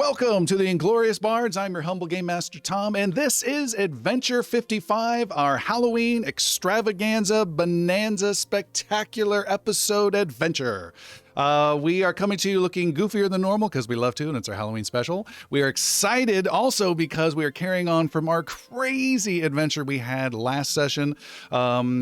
Welcome to the Inglorious Bards. I'm your humble Game Master Tom, and this is Adventure 55, our Halloween extravaganza, bonanza, spectacular episode adventure. We are coming to you looking goofier than normal because we love to, and it's our Halloween special. We are excited also because we are carrying on from our crazy adventure we had last session,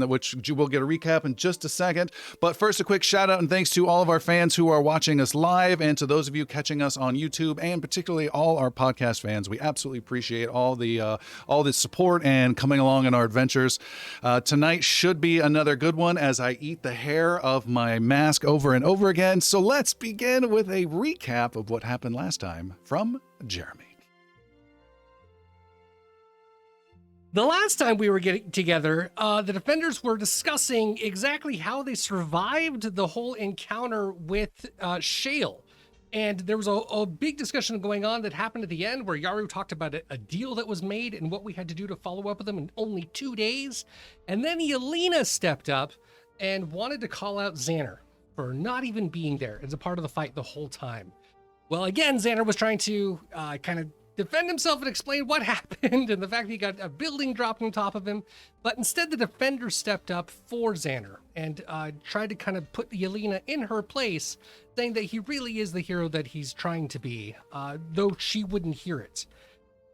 which we'll get a recap in just a second. But first, a quick shout out and thanks to all of our fans who are watching us live, and to those of you catching us on YouTube, and particularly all our podcast fans. We absolutely appreciate all the support and coming along in our adventures. Tonight should be another good one as I eat the hair of my mask over and over again. So let's begin with a recap of what happened last time from Jeremy. The last time we were getting together, the defenders were discussing exactly how they survived the whole encounter with Shale. And there was a big discussion going on that happened at the end where Yaru talked about a deal that was made and what we had to do to follow up with them in only 2 days. And then Yelena stepped up and wanted to call out Xander for not even being there as a part of the fight the whole time. Well, again, Xander was trying to kind of defend himself and explain what happened and the fact that he got a building dropped on top of him. But instead, the defender stepped up for Xander and tried to kind of put Yelena in her place, saying that he really is the hero that he's trying to be, though she wouldn't hear it.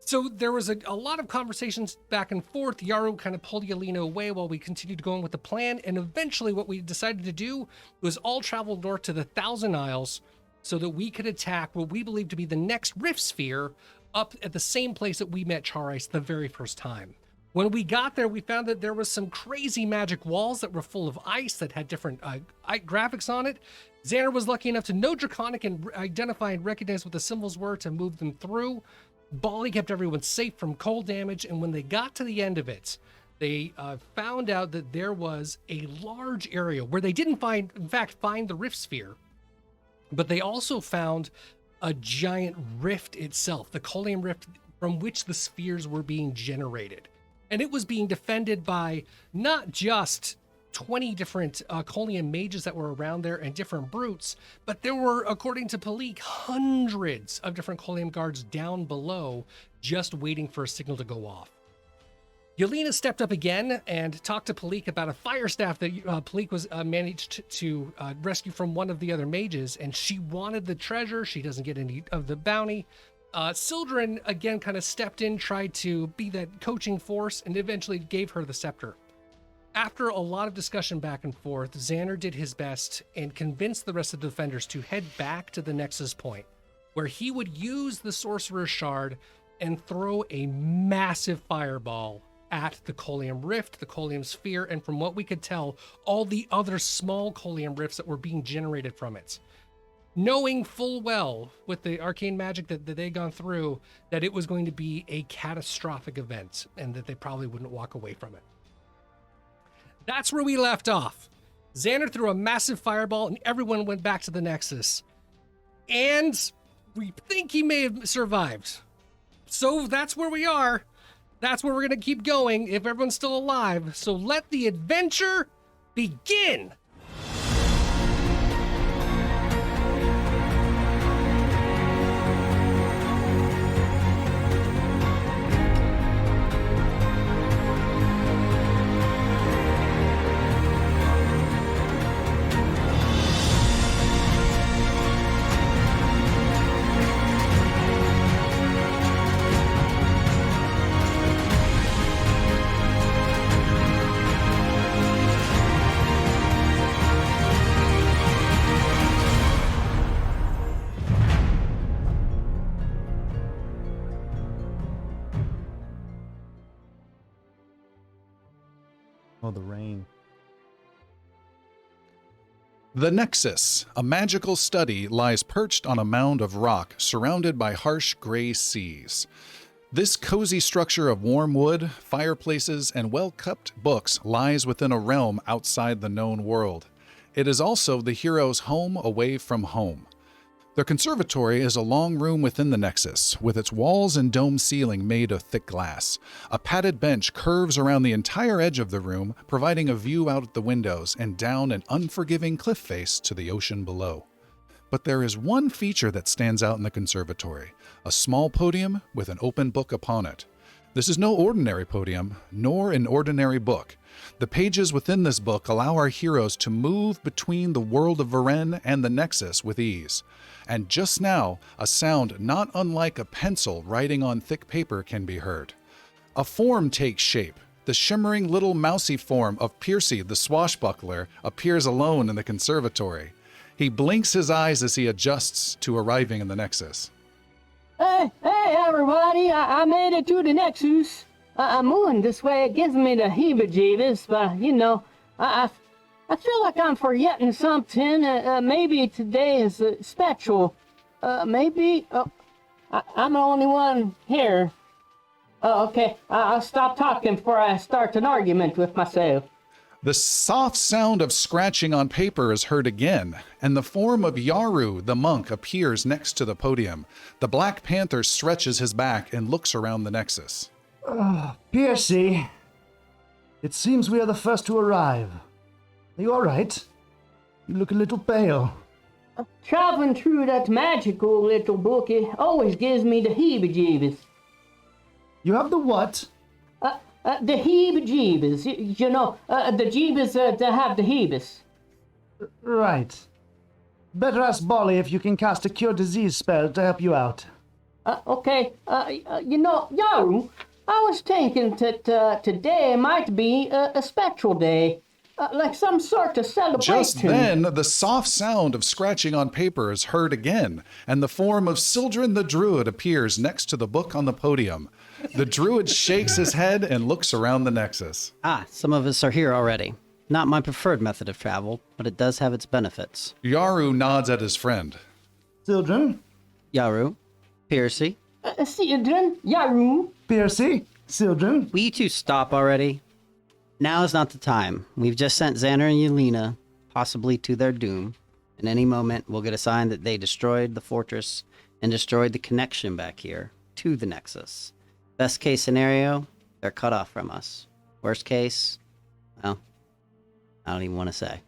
So there was a lot of conversations back and forth. Yaru kind of pulled Yelena away while we continued going with the plan. And eventually what we decided to do was all travel north to the Thousand Isles so that we could attack what we believe to be the next Rift Sphere up at the same place that we met Charice the very first time. When we got there, we found that there was some crazy magic walls that were full of ice that had different graphics on it. Xander was lucky enough to know Draconic and identify and recognize what the symbols were to move them through. Bali kept everyone safe from cold damage, and when they got to the end of it, they found out that there was a large area where they didn't find the Rift Sphere, but they also found a giant rift itself, the Coleum Rift, from which the spheres were being generated. And it was being defended by not just 20 different Coleum mages that were around there and different brutes, but there were, according to Palik, hundreds of different Coleum guards down below just waiting for a signal to go off. Yelena stepped up again and talked to Palik about a fire staff that Palik was managed to rescue from one of the other mages, and she wanted the treasure. She doesn't get any of the bounty. Sildren again kind of stepped in, tried to be that coaching force, and eventually gave her the scepter. After a lot of discussion back and forth, Xander did his best and convinced the rest of the defenders to head back to the Nexus Point, where he would use the Sorcerer's Shard and throw a massive fireball at the Coleum Rift, the Coleum Sphere, and from what we could tell, all the other small Coleum Rifts that were being generated from it. Knowing full well, with the arcane magic that they'd gone through, that it was going to be a catastrophic event and that they probably wouldn't walk away from it. That's where we left off. Xander threw a massive fireball and everyone went back to the Nexus. And we think he may have survived. So that's where we are. That's where we're going to keep going if everyone's still alive. So let the adventure begin. Oh, the rain. The Nexus, a magical study, lies perched on a mound of rock surrounded by harsh gray seas. This cozy structure of warm wood, fireplaces, and well-kept books lies within a realm outside the known world. It is also the hero's home away from home. Their conservatory is a long room within the Nexus, with its walls and dome ceiling made of thick glass. A padded bench curves around the entire edge of the room, providing a view out the windows and down an unforgiving cliff face to the ocean below. But there is one feature that stands out in the conservatory, a small podium with an open book upon it. This is no ordinary podium, nor an ordinary book. The pages within this book allow our heroes to move between the world of Varen and the Nexus with ease. And just now, a sound not unlike a pencil writing on thick paper can be heard. A form takes shape. The shimmering little mousy form of Piercy the swashbuckler appears alone in the conservatory. He blinks his eyes as he adjusts to arriving in the Nexus. Hey, everybody, I made it to the Nexus. I'm moving this way. It gives me the heebie-jeebies, but, I feel like I'm forgetting something. Maybe today is special. I'm the only one here. Okay, I'll stop talking before I start an argument with myself. The soft sound of scratching on paper is heard again, and the form of Yaru, the monk, appears next to the podium. The Black Panther stretches his back and looks around the Nexus. Piercy, it seems we are the first to arrive. Are you all right? You look a little pale. Traveling through that magical little book, it always gives me the heebie-jeebies. You have the what? The heebie-jeebies. The jeebies that have the heebies. Right. Better ask Bolly if you can cast a cure disease spell to help you out. Okay. Yaru, I was thinking that today might be a spectral day. Like some sort of celebration. Just then, the soft sound of scratching on paper is heard again, and the form of Sildren the Druid appears next to the book on the podium. The Druid shakes his head and looks around the Nexus. Some of us are here already. Not my preferred method of travel, but it does have its benefits. Yaru nods at his friend. Sildren? Yaru, Piercy. Sildren, Yaru. Piercy? Sildren? Will you two stop already? Now is not the time. We've just sent Xander and Yelena, possibly to their doom. In any moment, we'll get a sign that they destroyed the fortress and destroyed the connection back here to the Nexus. Best case scenario, they're cut off from us. Worst case, well, I don't even want to say.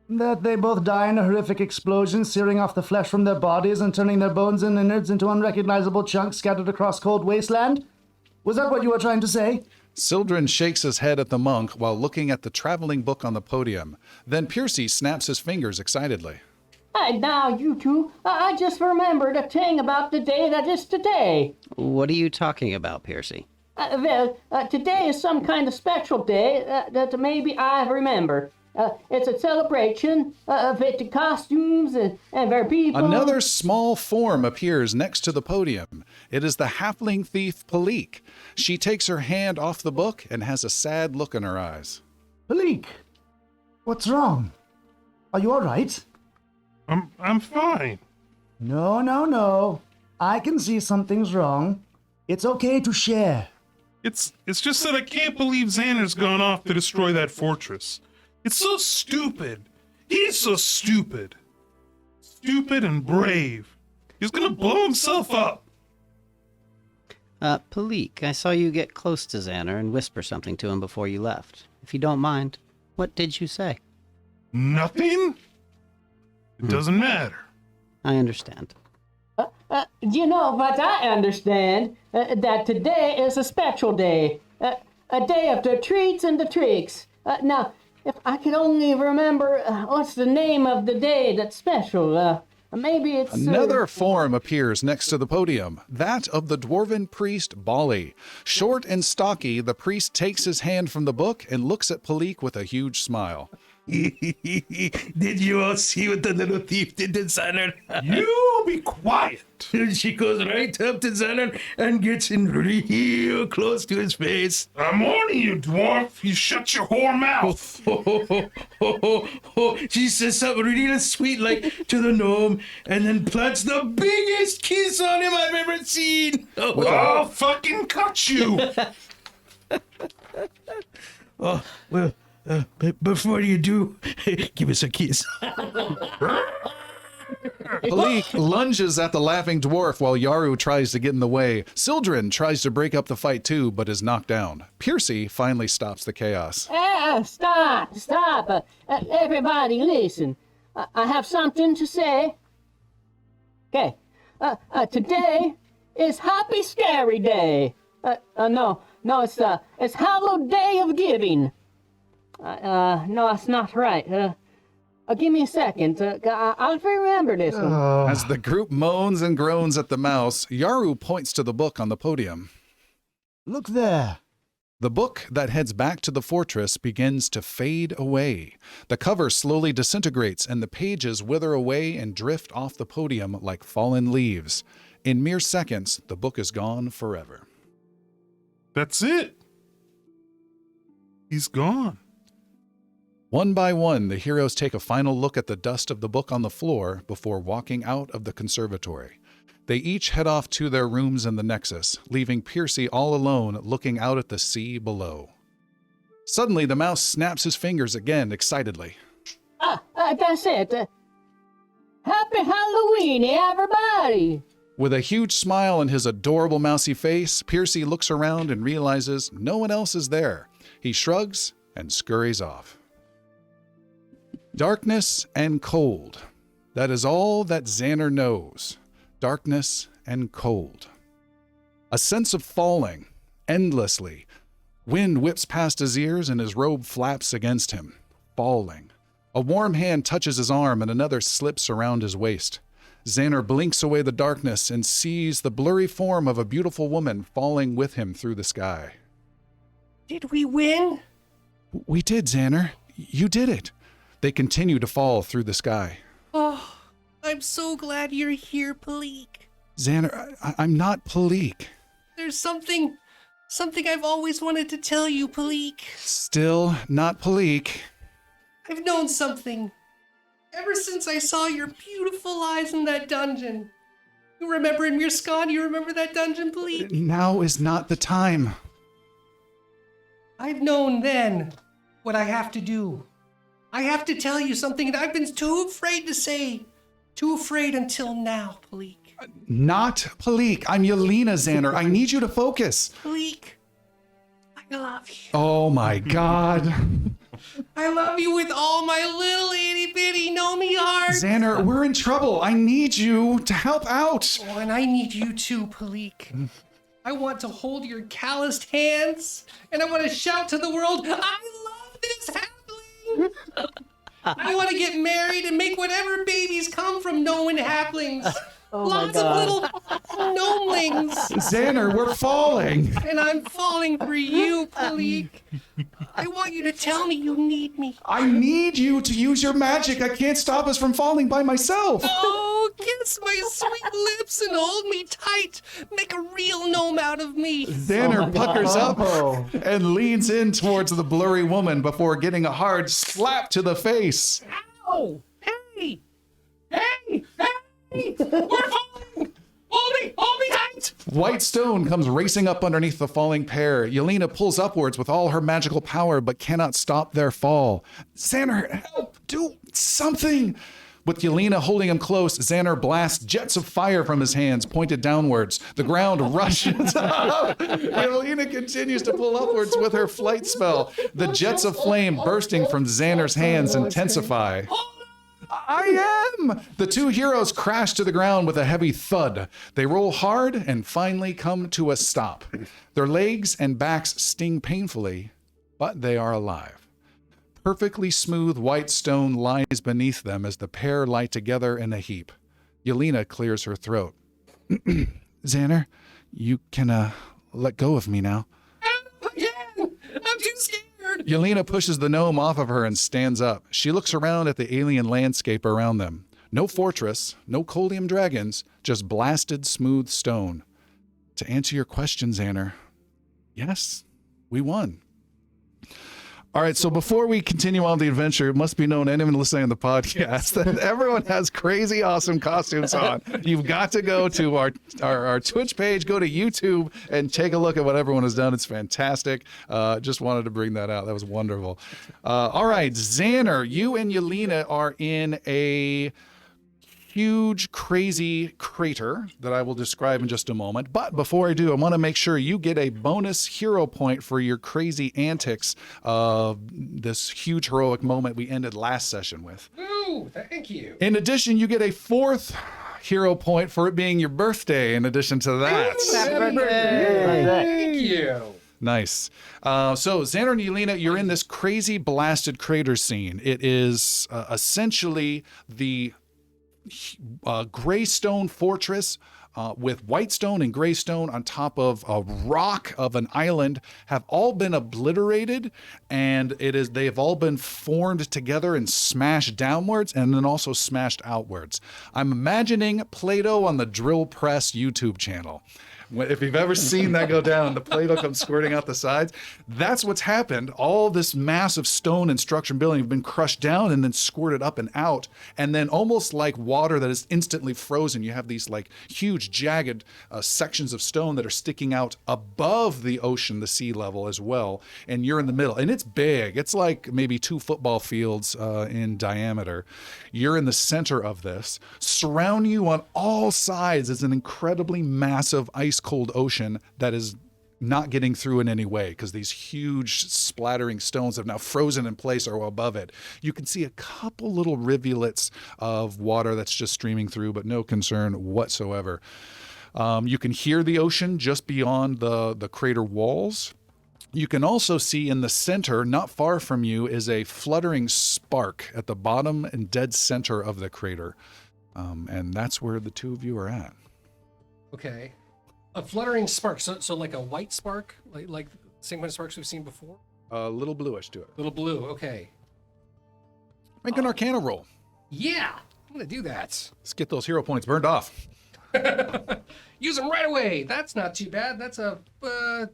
That they both die in a horrific explosion, searing off the flesh from their bodies and turning their bones and innards into unrecognizable chunks scattered across cold wasteland? Was that what you were trying to say? Sildren shakes his head at the monk while looking at the traveling book on the podium. Then Piercy snaps his fingers excitedly. Hey, now, you two, I just remembered a thing about the day that is today. What are you talking about, Piercy? Today is some kind of special day that maybe I remember. It's a celebration with the costumes and their people. Another small form appears next to the podium. It is the halfling thief Palik. She takes her hand off the book and has a sad look in her eyes. Palik, what's wrong? Are you all right? I'm fine. No. I can see something's wrong. It's okay to share. It's just that I can't believe Xander's gone off to destroy that fortress. It's so stupid. He's so stupid. Stupid and brave. He's gonna blow himself up. Palik, I saw you get close to Xander and whisper something to him before you left. If you don't mind, what did you say? Nothing? It doesn't matter. I understand. But I understand that today is a special day. A day of the treats and the tricks. Now, if I could only remember what's the name of the day that's special. Maybe it's... Another form appears next to the podium, that of the dwarven priest Bolly. Short and stocky, the priest takes his hand from the book and looks at Palik with a huge smile. Did you all see what the little thief did to Xander? You be quiet. She goes right up to Xander and gets in real close to his face. I'm warning you, dwarf. You shut your whore mouth. She says something really sweet like to the gnome and then plants the biggest kiss on him I've ever seen. I'll fucking cut you. Oh, well, before you do, give us a kiss. Palik lunges at the laughing dwarf while Yaru tries to get in the way. Sildren tries to break up the fight too, but is knocked down. Piercy finally stops the chaos. Stop. Everybody listen. I have something to say. Okay. Today is Happy Scary Day. No, it's Hallowed Day of Giving. No, that's not right. Give me a second. I'll remember this one. As the group moans and groans at the mouse, Yaru points to the book on the podium. Look there. The book that heads back to the fortress begins to fade away. The cover slowly disintegrates and the pages wither away and drift off the podium like fallen leaves. In mere seconds, the book is gone forever. That's it. He's gone. One by one, the heroes take a final look at the dust of the book on the floor before walking out of the conservatory. They each head off to their rooms in the Nexus, leaving Piercy all alone looking out at the sea below. Suddenly, the mouse snaps his fingers again excitedly. That's it. Happy Halloween, everybody! With a huge smile on his adorable mousy face, Piercy looks around and realizes no one else is there. He shrugs and scurries off. Darkness and cold. That is all that Xander knows. Darkness and cold. A sense of falling, endlessly. Wind whips past his ears and his robe flaps against him. Falling. A warm hand touches his arm and another slips around his waist. Xander blinks away the darkness and sees the blurry form of a beautiful woman falling with him through the sky. Did we win? We did, Xander. You did it. They continue to fall through the sky. Oh, I'm so glad you're here, Palik. Xander, I'm not Palik. There's something I've always wanted to tell you, Palik. Still not Palik. I've known something. Ever since I saw your beautiful eyes in that dungeon. You remember in Mirskan? You remember that dungeon, Palik? Now is not the time. I've known then what I have to do. I have to tell you something that I've been too afraid to say. Too afraid until now, Palik. Not Palik. I'm Yelena, Xander. I need you to focus. Palik, I love you. Oh my God. I love you with all my little itty bitty know me heart. Xander, we're in trouble. I need you to help out. Oh, and I need you too, Palik. I want to hold your calloused hands, and I want to shout to the world, I love this halfling! I want to get married and make whatever babies come from knowing halflings. Lots of little gnomelings. Xander, we're falling. And I'm falling for you, Palik. I want you to tell me you need me. I need you to use your magic. I can't stop us from falling by myself. Oh, kiss my sweet lips and hold me tight. Make a real gnome out of me. Xander puckers up and leans in towards the blurry woman before getting a hard slap to the face. Ow! Hey! Hey! Hey! We're falling! Hold me tight! White stone comes racing up underneath the falling pair. Yelena pulls upwards with all her magical power but cannot stop their fall. Xander, help! Do something! With Yelena holding him close, Xander blasts jets of fire from his hands, pointed downwards. The ground rushes up. Yelena continues to pull upwards with her flight spell. The jets of flame bursting from Xander's hands intensify. I am! The two heroes crash to the ground with a heavy thud. They roll hard and finally come to a stop. Their legs and backs sting painfully, but they are alive. Perfectly smooth white stone lies beneath them as the pair lie together in a heap. Yelena clears her throat. Xander, you can, let go of me now. I'm too scared. Yelena pushes the gnome off of her and stands up. She looks around at the alien landscape around them. No fortress, no Colium dragons, just blasted smooth stone. To answer your question, Xander, yes, we won. All right, so before we continue on the adventure, it must be known to anyone listening on the podcast that everyone has crazy awesome costumes on. You've got to go to our Twitch page, go to YouTube, and take a look at what everyone has done. It's fantastic. Just wanted to bring that out. That was wonderful. All right, Xander, you and Yelena are in a huge, crazy crater that I will describe in just a moment. But before I do, I want to make sure you get a bonus hero point for your crazy antics of this huge heroic moment we ended last session with. Ooh, Ooh, thank you. In addition, you get a 4th hero point for it being your birthday in addition to that. Happy birthday. Thank you. Nice. So, Xander and Yelena, you're in this crazy blasted crater scene. It is essentially the gray stone fortress with white stone and gray stone on top of a rock of an island have all been obliterated, and they have all been formed together and smashed downwards and then also smashed outwards. I'm imagining Play-Doh on the Drill Press YouTube channel. If you've ever seen that go down, the Play-Doh comes squirting out the sides. That's what's happened. All this massive stone and structure and building have been crushed down and then squirted up and out. And then almost like water that is instantly frozen, you have these like huge jagged sections of stone that are sticking out above the ocean, the sea level as well. And you're in the middle. And it's big. It's like maybe 2 football fields in diameter. You're in the center of this. Surrounding you on all sides is an incredibly massive ice cold ocean that is not getting through in any way because these huge splattering stones have now frozen in place or above it. You can see a couple little rivulets of water that's just streaming through, but no concern whatsoever. You can hear the ocean just beyond the crater walls. You can also see in the center, not far from you, is a fluttering spark at the bottom and dead center of the crater. And that's where the two of you are at. Okay. A fluttering spark. So like a white spark? Like the same kind of sparks we've seen before? A little bluish to it. Little blue. Okay. Make an Arcana roll. Yeah. I'm going to do that. Let's get those hero points burned off. Use them right away. That's not too bad. That's a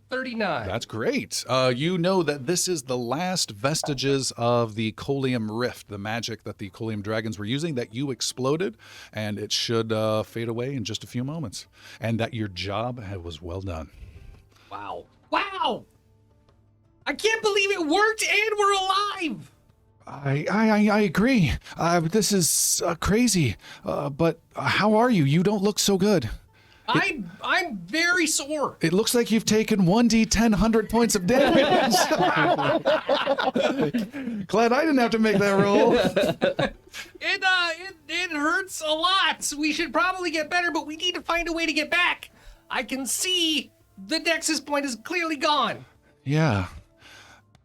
39. That's great. You know that this is the last vestiges of the Colium Rift, the magic that the Colium dragons were using that you exploded, and it should fade away in just a few moments. And that your job was well done. Wow. Wow! I can't believe it worked and we're alive! I agree. This is crazy. But how are you? You don't look so good. I'm very sore. It looks like you've taken 1d10 100 points of damage. Glad I didn't have to make that roll. It hurts a lot. We should probably get better, but we need to find a way to get back. I can see the Nexus point is clearly gone. Yeah.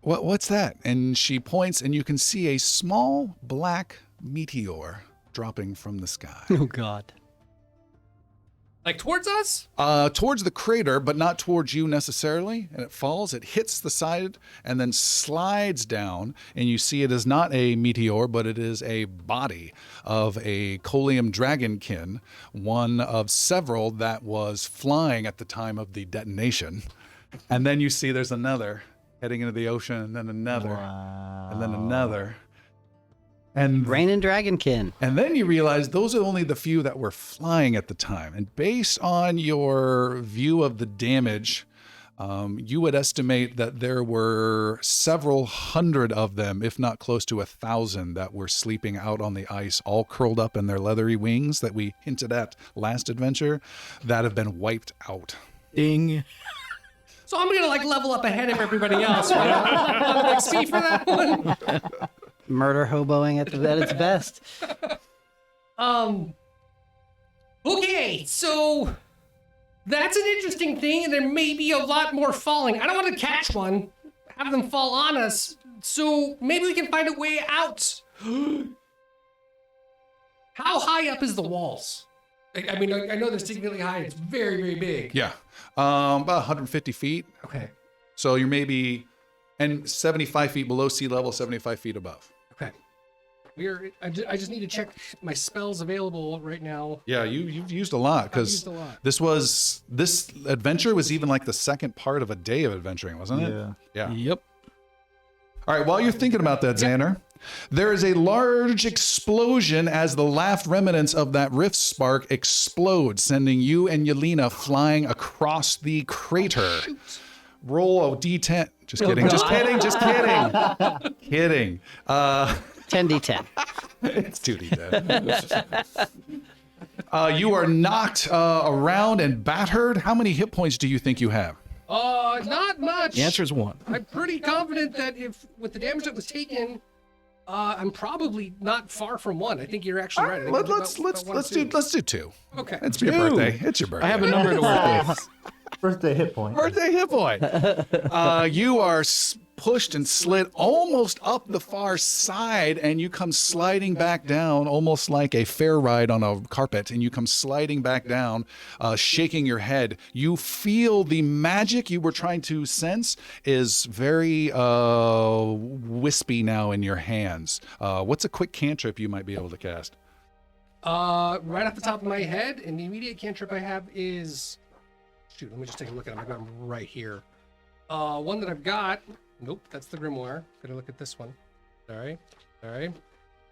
What's that? And she points, and you can see a small black meteor dropping from the sky. Oh, God. Like towards us? Towards the crater, but not towards you necessarily. And it falls, it hits the side, and then slides down. And you see it is not a meteor, but it is a body of a Colium dragonkin, one of several that was flying at the time of the detonation. And then you see there's another heading into the ocean, and then another, and then another. And Rain and Dragonkin. And then you realize those are only the few that were flying at the time. And based on your view of the damage, you would estimate that there were several hundred of them, if not close to 1,000, that were sleeping out on the ice, all curled up in their leathery wings that we hinted at last adventure, that have been wiped out. Ding. So I'm gonna level up ahead of everybody else. Right? I'm XP for that one. Murder hoboing at its best. Okay, so that's an interesting thing, and there may be a lot more falling. I don't want to catch one, have them fall on us, so maybe we can find a way out. How high up is the walls? I mean, I know they're significantly high. It's very, very big. Yeah, about 150 feet. Okay. So you're maybe, and 75 feet below sea level, 75 feet above. Okay. I just need to check my spells available right now. Yeah, you've used a lot, because this adventure was even like the second part of a day of adventuring, wasn't it? Yeah. Yep. All right, while you're thinking about that, Xander, there is a large explosion as the last remnants of that rift spark explode, sending you and Yelena flying across the crater. Roll a d10. Just kidding. Just kidding. Just kidding. Kidding. 10d10. It's 2d10. You are knocked around and battered. How many hit points do you think you have? Not much. The answer is 1. I'm pretty confident that with the damage that was taken, I'm probably not far from one. I think you're actually right. I think Let's do 2. Okay. It's your birthday. It's your birthday. I have a number to work with. Birthday hit point. Birthday hit point. You are pushed and slid almost up the far side, and you come sliding back down, almost like a fair ride on a carpet. And you come sliding back down, shaking your head. You feel the magic you were trying to sense is very wispy now in your hands. What's a quick cantrip you might be able to cast? Right off the top of my head, and the immediate cantrip I have is... Shoot, let me just take a look at them. I've got them right here. One that I've got... Nope, that's the grimoire. Gotta look at this one. Sorry.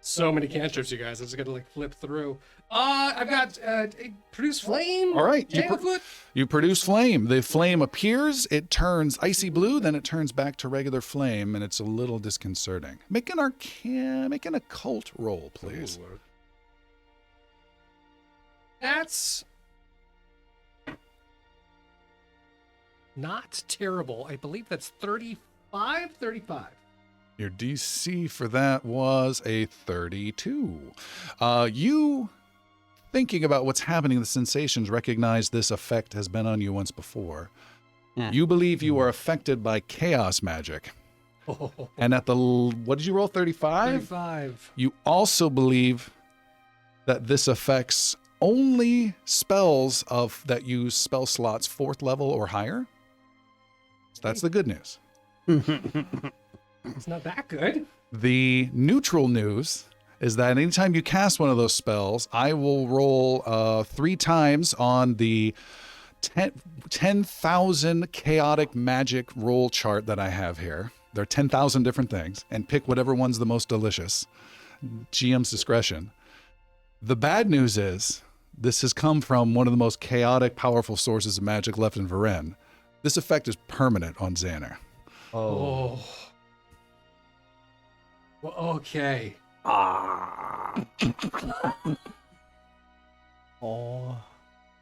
So many cantrips, you guys. I just gotta like flip through. I've got produce flame. All right, you produce flame. The flame appears. It turns icy blue, then it turns back to regular flame, and it's a little disconcerting. Make an occult roll, please. Ooh. That's not terrible. I believe that's 35. Your DC for that was a 32. You, thinking about what's happening, the sensations, recognize this effect has been on you once before. Yeah. You believe you are affected by chaos magic. And at the, what did you roll, 35? 35. You also believe that this affects only spells that use spell slots 4th level or higher. So that's the good news. It's not that good. The neutral news is that anytime you cast one of those spells, I will roll 3 times on the 10,000 chaotic magic roll chart that I have here. There are 10,000 different things, and pick whatever one's the most delicious. GM's discretion. The bad news is this has come from one of the most chaotic, powerful sources of magic left in Varen. This effect is permanent on Xander. Oh. Well, okay. Oh.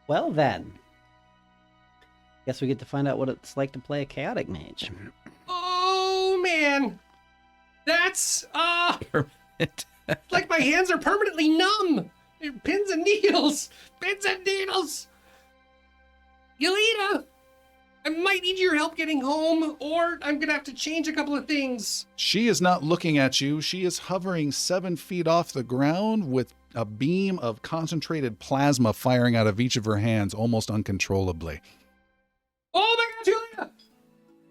Well then. Guess we get to find out what it's like to play a chaotic mage. Oh man. That's like my hands are permanently numb. They're pins and needles. Pins and needles. Yelena, I might need your help getting home, or I'm gonna have to change a couple of things. She is not looking at you. She is hovering 7 feet off the ground with a beam of concentrated plasma firing out of each of her hands almost uncontrollably. Oh my God, Julia!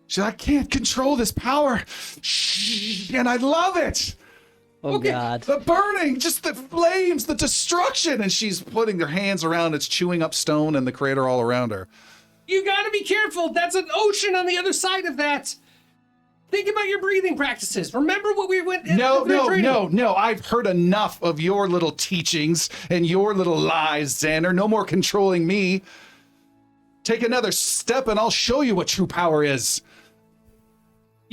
She's like, I can't control this power. And I love it. Oh Okay. God. The burning, just the flames, the destruction. And she's putting her hands around, it's chewing up stone and the crater all around her. You gotta be careful. That's an ocean on the other side of that. Think about your breathing practices. Remember what we went... No. I've heard enough of your little teachings and your little lies, Xander. No more controlling me. Take another step and I'll show you what true power is.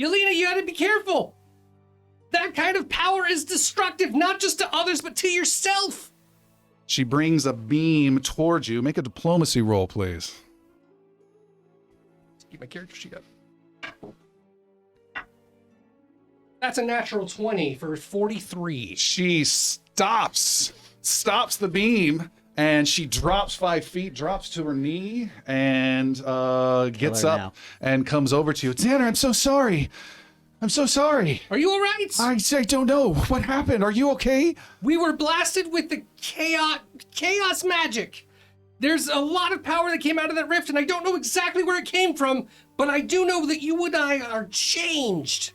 Yelena, you gotta be careful. That kind of power is destructive, not just to others, but to yourself. She brings a beam towards you. Make a diplomacy roll, please. Keep my character sheet up. That's a natural 20 for 43. She stops the beam, and she drops 5 feet, drops to her knee, and gets her up now. and comes over to you. Xander, I'm so sorry. I'm so sorry. Are you all right? I don't know. What happened? Are you okay? We were blasted with the chaos magic. There's a lot of power that came out of that rift, and I don't know exactly where it came from, but I do know that you and I are changed.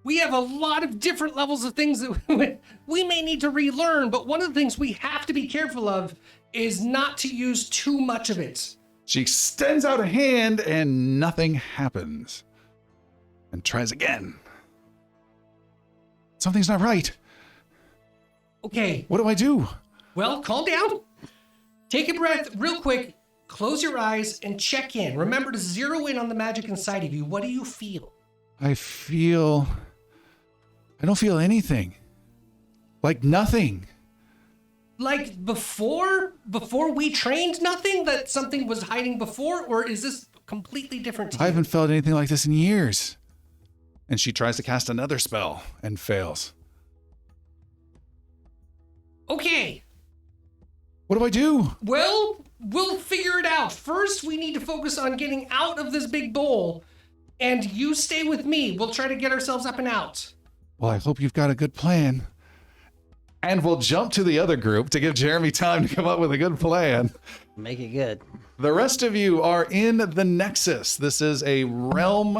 We have a lot of different levels of things that we may need to relearn, but one of the things we have to be careful of is not to use too much of it. She extends out a hand, and nothing happens. And tries again. Something's not right. Okay, What do I do? well, calm down. Take a breath real quick, close your eyes, and check in. Remember to zero in on the magic inside of you. What do you feel? I don't feel anything. Like nothing. Like before we trained nothing, that something was hiding before, or is this completely different to you? I haven't felt anything like this in years. And she tries to cast another spell and fails. Okay. What do I do? Well, we'll figure it out. First, we need to focus on getting out of this big bowl, and you stay with me. We'll try to get ourselves up and out. Well, I hope you've got a good plan. And we'll jump to the other group to give Jeremy time to come up with a good plan. Make it good. The rest of you are in the Nexus. This is a realm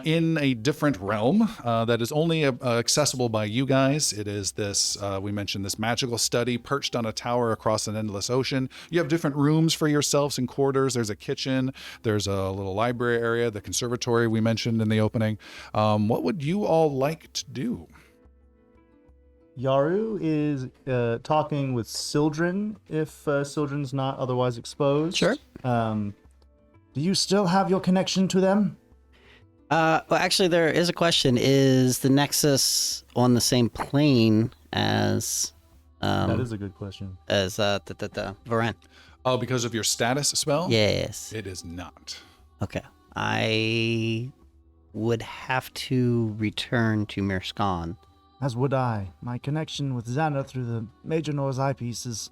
in a different realm that is only accessible by you guys. It is this, we mentioned this magical study perched on a tower across an endless ocean. You have different rooms for yourselves and quarters. There's a kitchen. There's a little library area, the conservatory we mentioned in the opening. What would you all like to do? Yaru is talking with Sildren if Sildren's not otherwise exposed. Sure. Do you still have your connection to them? Well, actually, there is a question. Is the Nexus on the same plane as... That is a good question. As Varen? Oh, because of your status spell? Yes. It is not. Okay. I would have to return to Mirskan. As would I. My connection with Xana through the Major Nor's eyepiece is...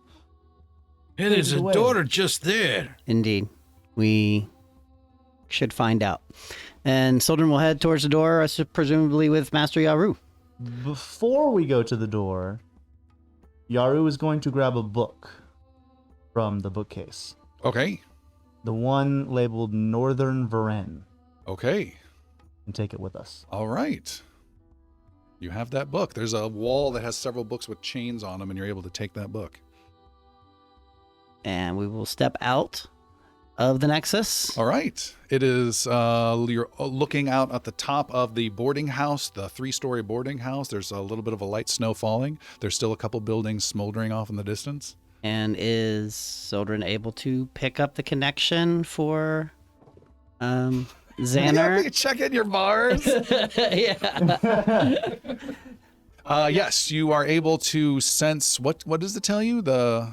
Hey, there's a away. daughter just there. Indeed. We should find out. And Sildren will head towards the door, presumably with Master Yaru. Before we go to the door, Yaru is going to grab a book from the bookcase. Okay. The one labeled Northern Varen. Okay. And take it with us. All right. You have that book. There's a wall that has several books with chains on them, and you're able to take that book. And we will step out of the Nexus. All right. It is, you're looking out at the top of the boarding house, the 3-story boarding house. There's a little bit of a light snow falling. There's still a couple buildings smoldering off in the distance. And is Sildren able to pick up the connection for Xander? Check in your bars. Yeah. Yes, you are able to sense, what does it tell you? The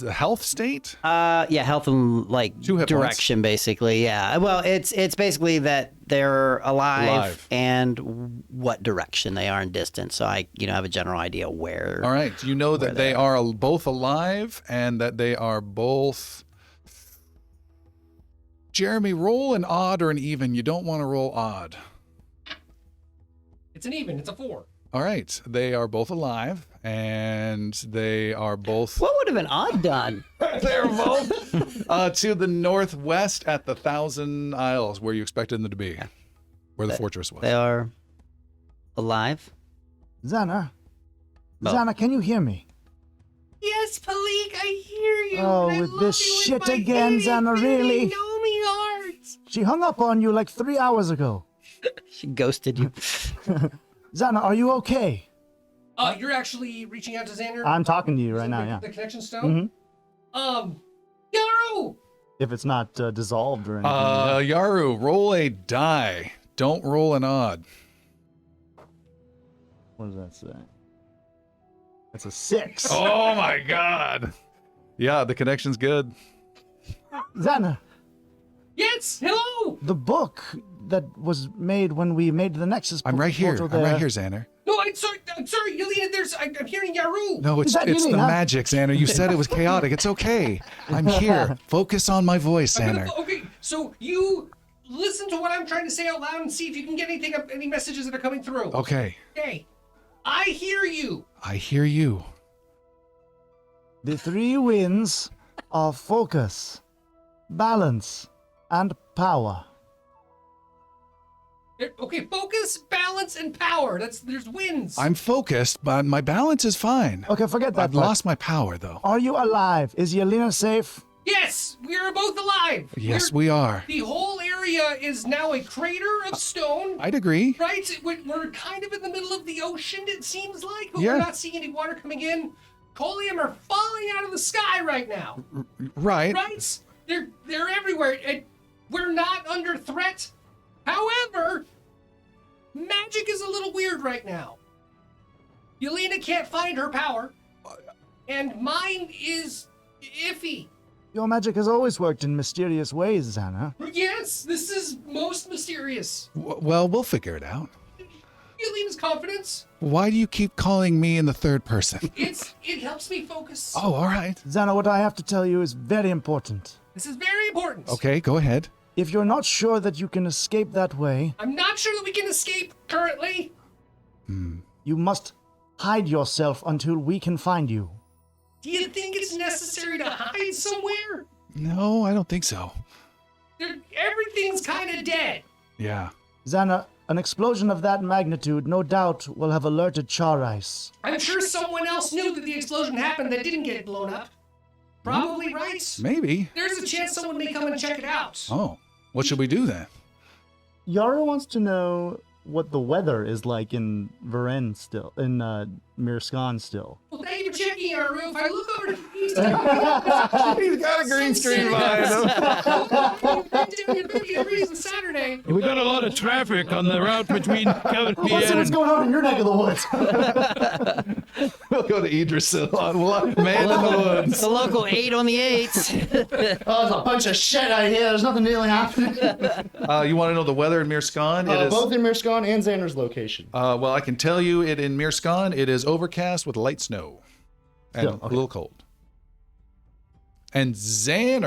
health state? Yeah, health and like 2 hit direction, basically. Yeah. Well, it's basically that they're alive and what direction they are in distance. So I, have a general idea where. All right. You know that they are both alive and that they are both. Jeremy, roll an odd or an even. You don't want to roll odd. It's an even. It's a 4. All right. They are both alive, and they are both... What would have been odd done? They're both to the northwest at the Thousand Isles, where you expected them to be, where the fortress was. They are alive. Xana? Xana, can you hear me? Yes, Palik, I hear you. Oh, and I with love this you shit with my again, itty Xana, bitty really? Gnomy heart. She hung up on you like 3 hours ago. She ghosted you. Xana, are you okay? You're actually reaching out to Xander? I'm talking to you right Using now, the, yeah. The connection stone? Yaru! If it's not dissolved or anything. Yaru, roll a die. Don't roll an odd. What does that say? That's a 6. Oh my god. Yeah, the connection's good. Xana, Yes! Hello! the book that was made when we made the Nexus I'm right here. portal I'm right there. here, Xander. No, I'm sorry, Yelena, I'm hearing Yaru! No, it's that the Yelena? magic, Xander. You said it was chaotic. It's okay. I'm here. Focus on my voice, Xander. Okay, so you listen to what I'm trying to say out loud and see if you can get any messages that are coming through. Okay. Okay. I hear you. I hear you. The 3 winds are focus, balance, and power. Okay, focus, balance, and power. There's wins. I'm focused, but my balance is fine. Okay, forget that. I've part. lost my power, though. Are you alive? Is Yelena safe? Yes, we are both alive. Yes, we are. The whole area is now a crater of stone. I'd agree. Right? We're kind of in the middle of the ocean, it seems like, but Yeah. we're not seeing any water coming in. Coleum are falling out of the sky right now. Right. Right? They're everywhere. We're not under threat. However, magic is a little weird right now. Yelena can't find her power, and mine is iffy. Your magic has always worked in mysterious ways, Xana. Yes, this is most mysterious. Well, we'll figure it out. Yelena's builds confidence. Why do you keep calling me in the third person? It helps me focus. Oh, all right. Xana, what I have to tell you is very important. This is very important. Okay, go ahead. If you're not sure that you can escape that way, I'm not sure that we can escape currently. you must hide yourself until we can find you. Do you think it's necessary to hide somewhere? No, I don't think so. Everything's kind of dead. Yeah. Xana, an explosion of that magnitude no doubt will have alerted Charice. I'm sure someone else knew that the explosion happened that didn't get blown up. Probably, right? Maybe. There's a chance someone may come and check it out. Oh, what should we do then? Yara wants to know what the weather is like in Varen still, in Mirskan still. Well, thank you for checking our roof. I look over to the east. He's got a green screen behind him. 50 degrees on Saturday. We got a lot of traffic on the route between Let's see Cavapien what's and... going on in your neck of the woods. We'll go to Idrisil on Man in the Woods. It's a local 8 on the 8. Oh, there's a bunch of shit out here. There's nothing really happening. You want to know the weather in Mirskan? It is, Both in Mirskan and Xander's location. well, I can tell you it in Mirskan, it is overcast with light snow and Still, okay. a little cold. And Xander,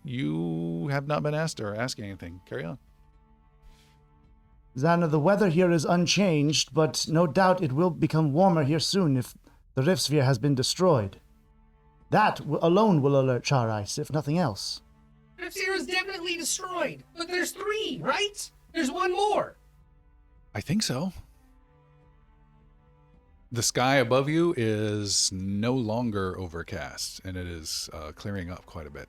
you have not been asked or asking anything. Carry on. Xana, the weather here is unchanged, but no doubt it will become warmer here soon if the Rift Sphere has been destroyed. That alone will alert Charice, if nothing else. The sphere is definitely destroyed. But there's 3, right? There's one more. I think so. The sky above you is no longer overcast, and it is clearing up quite a bit.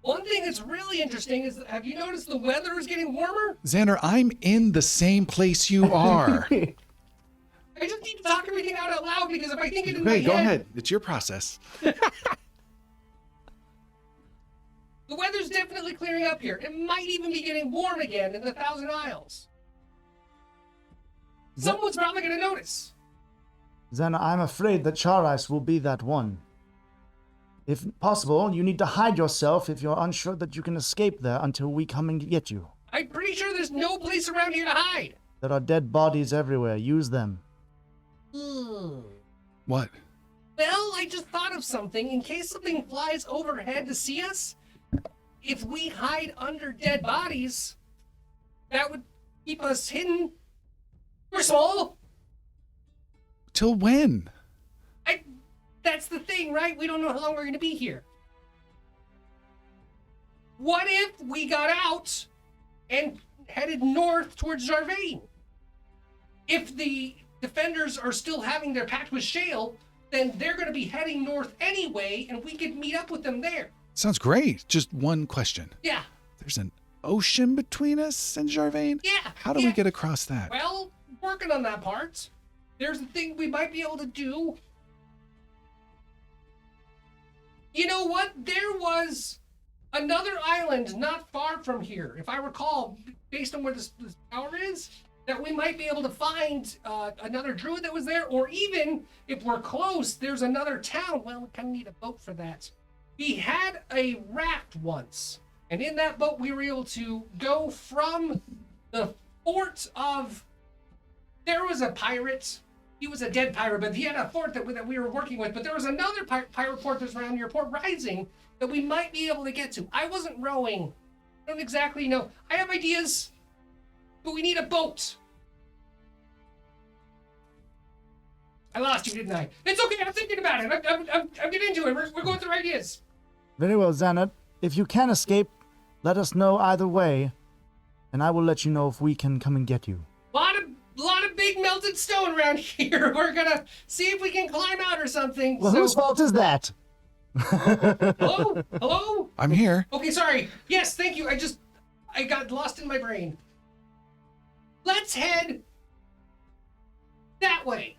One thing that's really interesting is, have you noticed the weather is getting warmer? Xander, I'm in the same place you are. I just need to talk everything out loud because if I think it in my Hey, head... go ahead. It's your process. The weather's definitely clearing up here. It might even be getting warm again in the Thousand Isles. Someone's probably going to notice. Xana, I'm afraid that Charice will be that one. If possible, you need to hide yourself if you're unsure that you can escape there until we come and get you. I'm pretty sure there's no place around here to hide. There are dead bodies everywhere. Use them. What? Well, I just thought of something. In case something flies overhead to see us, if we hide under dead bodies, that would keep us hidden. We're small. Till when? That's the thing, right? We don't know how long we're going to be here. What if we got out and headed north towards Jarvain? If the defenders are still having their pact with Shale, then they're going to be heading north anyway, and we could meet up with them there. Sounds great. Just one question. Yeah. There's an ocean between us and Jarvain? Yeah. How do we get across that? Well, working on that part. There's a thing we might be able to do. You know what? There was another island not far from here, if I recall, based on where this tower is, that we might be able to find another druid that was there, or even, if we're close, there's another town. Well, we kind of need a boat for that. We had a raft once, and in that boat we were able to go from the fort of... There was a pirate. He was a dead pirate, but he had a fort that we were working with. But there was another pirate port that's around near Port Rising that we might be able to get to. I wasn't rowing. I don't exactly know. I have ideas, but we need a boat. I lost you, didn't I? It's okay. I'm thinking about it. I'm getting into it. We're going through ideas. Very well, Xana. If you can escape, let us know either way, and I will let you know if we can come and get you. Lot of big melted stone around here. We're gonna see if we can climb out or something. Well, whose fault is that? Hello? Hello? I'm here. Okay, sorry. Yes, thank you. I got lost in my brain. Let's head that way.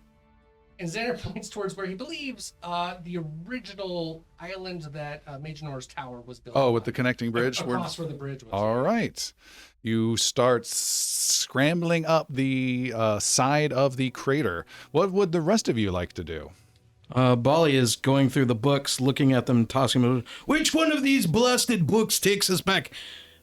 And Xander points towards where he believes the original island that Magenor's tower was built. Oh, with the connecting bridge? Across where the bridge was. All right. You start scrambling up the side of the crater. What would the rest of you like to do? Bali is going through the books, looking at them, tossing them. Which one of these blasted books takes us back?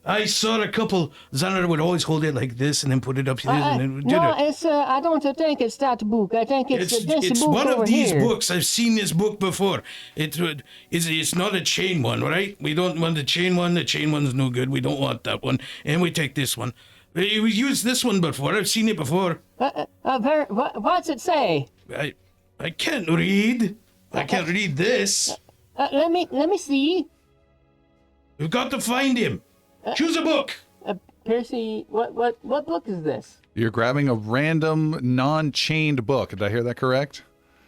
I saw a couple. Xander would always hold it like this and then put it up to this and then did no, it. it's I don't think it's that book. I think it's this book one over of these here. books. I've seen this book before. It's not a chain one, right? We don't want the chain one. The chain one's no good. We don't want that one. And we take this one. We used this one before. I've seen it before. What's it say? I can't read. I can't read this. Let me see. We've got to find him. Choose a book. Percy, what book is this? You're grabbing a random non-chained book. Did I hear that correct?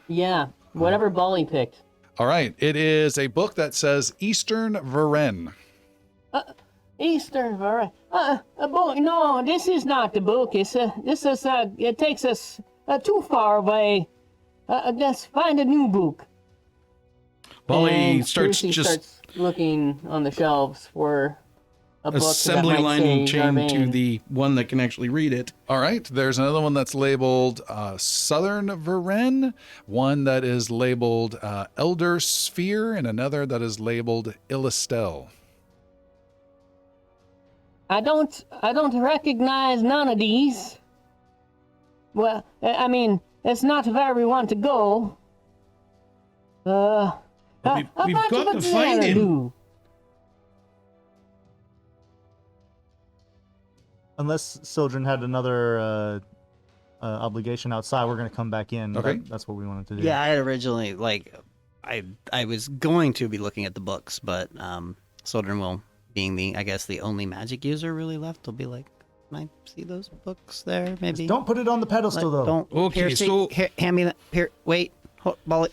Yeah, whatever Bolly picked. All right. It is a book that says Eastern Varen. Eastern Variety. A book? No, this is not the book. It takes us too far away. Let's find a new book. Bolly And starts Percy just starts looking on the shelves for a book assembly that might line say chain to Jarvain. the one that can actually read it. All right. There's another one that's labeled Southern Varen, one that is labeled Elder Sphere, and another that is labeled Illistel. I don't recognize none of these. Well, I mean, it's not where we want to go. We've what got would to find Xander him. do? Unless Sildren had another obligation outside, we're gonna come back in. Okay. That's what we wanted to do. Yeah, I had originally I was going to be looking at the books, but Soldern will, being the only magic user really left, will be like, can I see those books there? Maybe. Don't put it on the pedestal, though. Don't. Okay, Piercy, so- hand me that. Here, wait.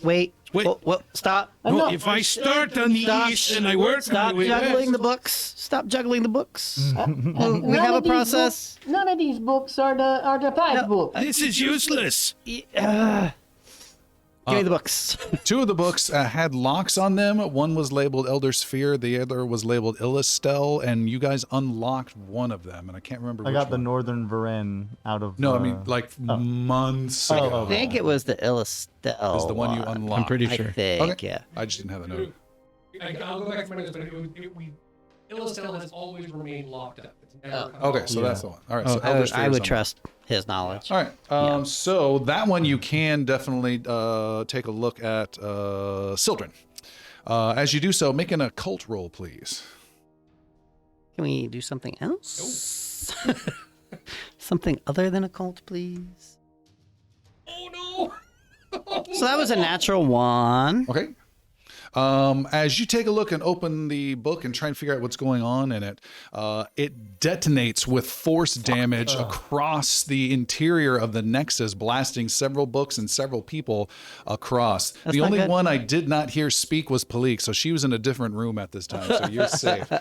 Wait. Wait. Stop. No, if I start on the Stop. east and I work Stop my way juggling west. the books. Stop juggling the books. we None have a of these process. books- none of these books are the five books. This is useless. Give me the books. Two of the books had locks on them. One was labeled Elder Sphere. The other was labeled Illistel, and you guys unlocked one of them, and I can't remember I which got the one. Northern Varen out of. No, I mean, like months Oh, ago. I think it was the Illistel. Is the one you unlocked. I'm pretty I sure. think, Okay. yeah. I just didn't have the note. I'll go back to my notes, but Illistel has always remained locked up. It's never come Okay, out. so that's the one. All right, so I Elder would, Sphere I is would unlocked. trust his knowledge. All right. So that one you can definitely take a look at Sildren. As you do so, make an occult roll, please. Can we do something else? Something other than a cult, please. Oh no! So that was a natural one. Okay. As you take a look and open the book and try and figure out what's going on in it, it detonates with force damage across the interior of the Nexus, blasting several books and several people across. That's the not only good. one I did not hear speak was Palik, so she was in a different room at this time, so you're safe.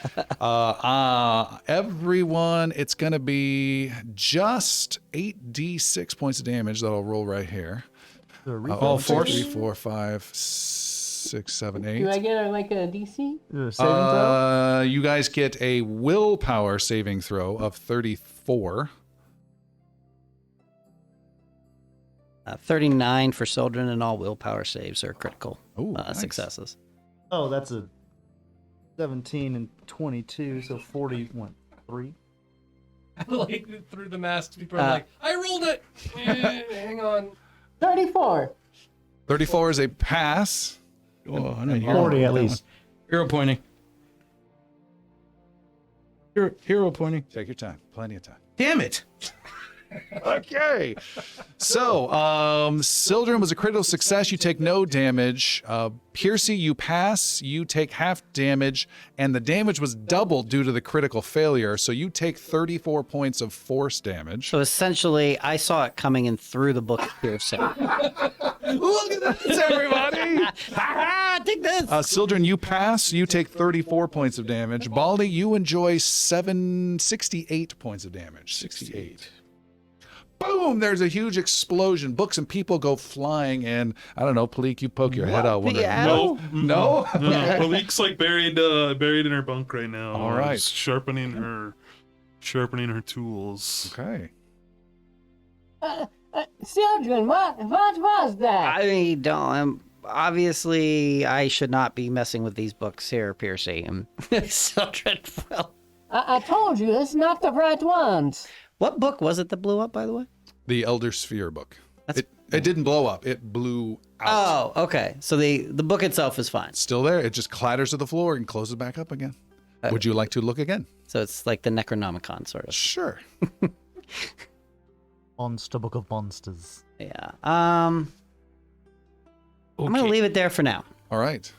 Everyone, it's going to be just 8d6 points of damage that I'll roll right here. All force? 3, 4, 5, 6, 7, 8. Do I get like a DC? Saving throw? You guys get a willpower saving throw of 34. 39 for Soldren, and all willpower saves are critical Ooh, nice. successes. Oh, that's a 17 and 22, so 41. Like through the mask, people are like, "I rolled it." Hang on. 34. 34 is a pass. Oh, I'm not here. 40 at least. Hero pointing. Hero pointing. Take your time. Plenty of time. Damn it. Okay. So, Sildren was a critical success. You take no damage. Piercy, you pass. You take half damage, and the damage was doubled due to the critical failure. So you take 34 points of force damage. So essentially, I saw it coming in through the book of piercing. Look at this, everybody! Take this. Sildren, you pass. You take 34 points of damage. Baldy, you enjoy 68 points of damage. 68. Boom! There's a huge explosion. Books and people go flying, and I don't know, Palik, you poke your head out. Wondering, Yeah. No, No? Malik's like buried in her bunk right now. All right. Just sharpening her tools. Okay. Children, what was that? I don't. Obviously, I should not be messing with these books here, Piercy. Soldren, well, I told you, it's not the right ones. What book was it that blew up, by the way? The Elder Sphere book. That's- It didn't blow up. It blew out. Oh, okay. So the book itself is fine. It's still there. It just clatters to the floor and closes back up again. Would you like to look again? So it's like the Necronomicon, sort of. Sure. Monster Book of Monsters. Yeah. I'm gonna leave it there for now. All right.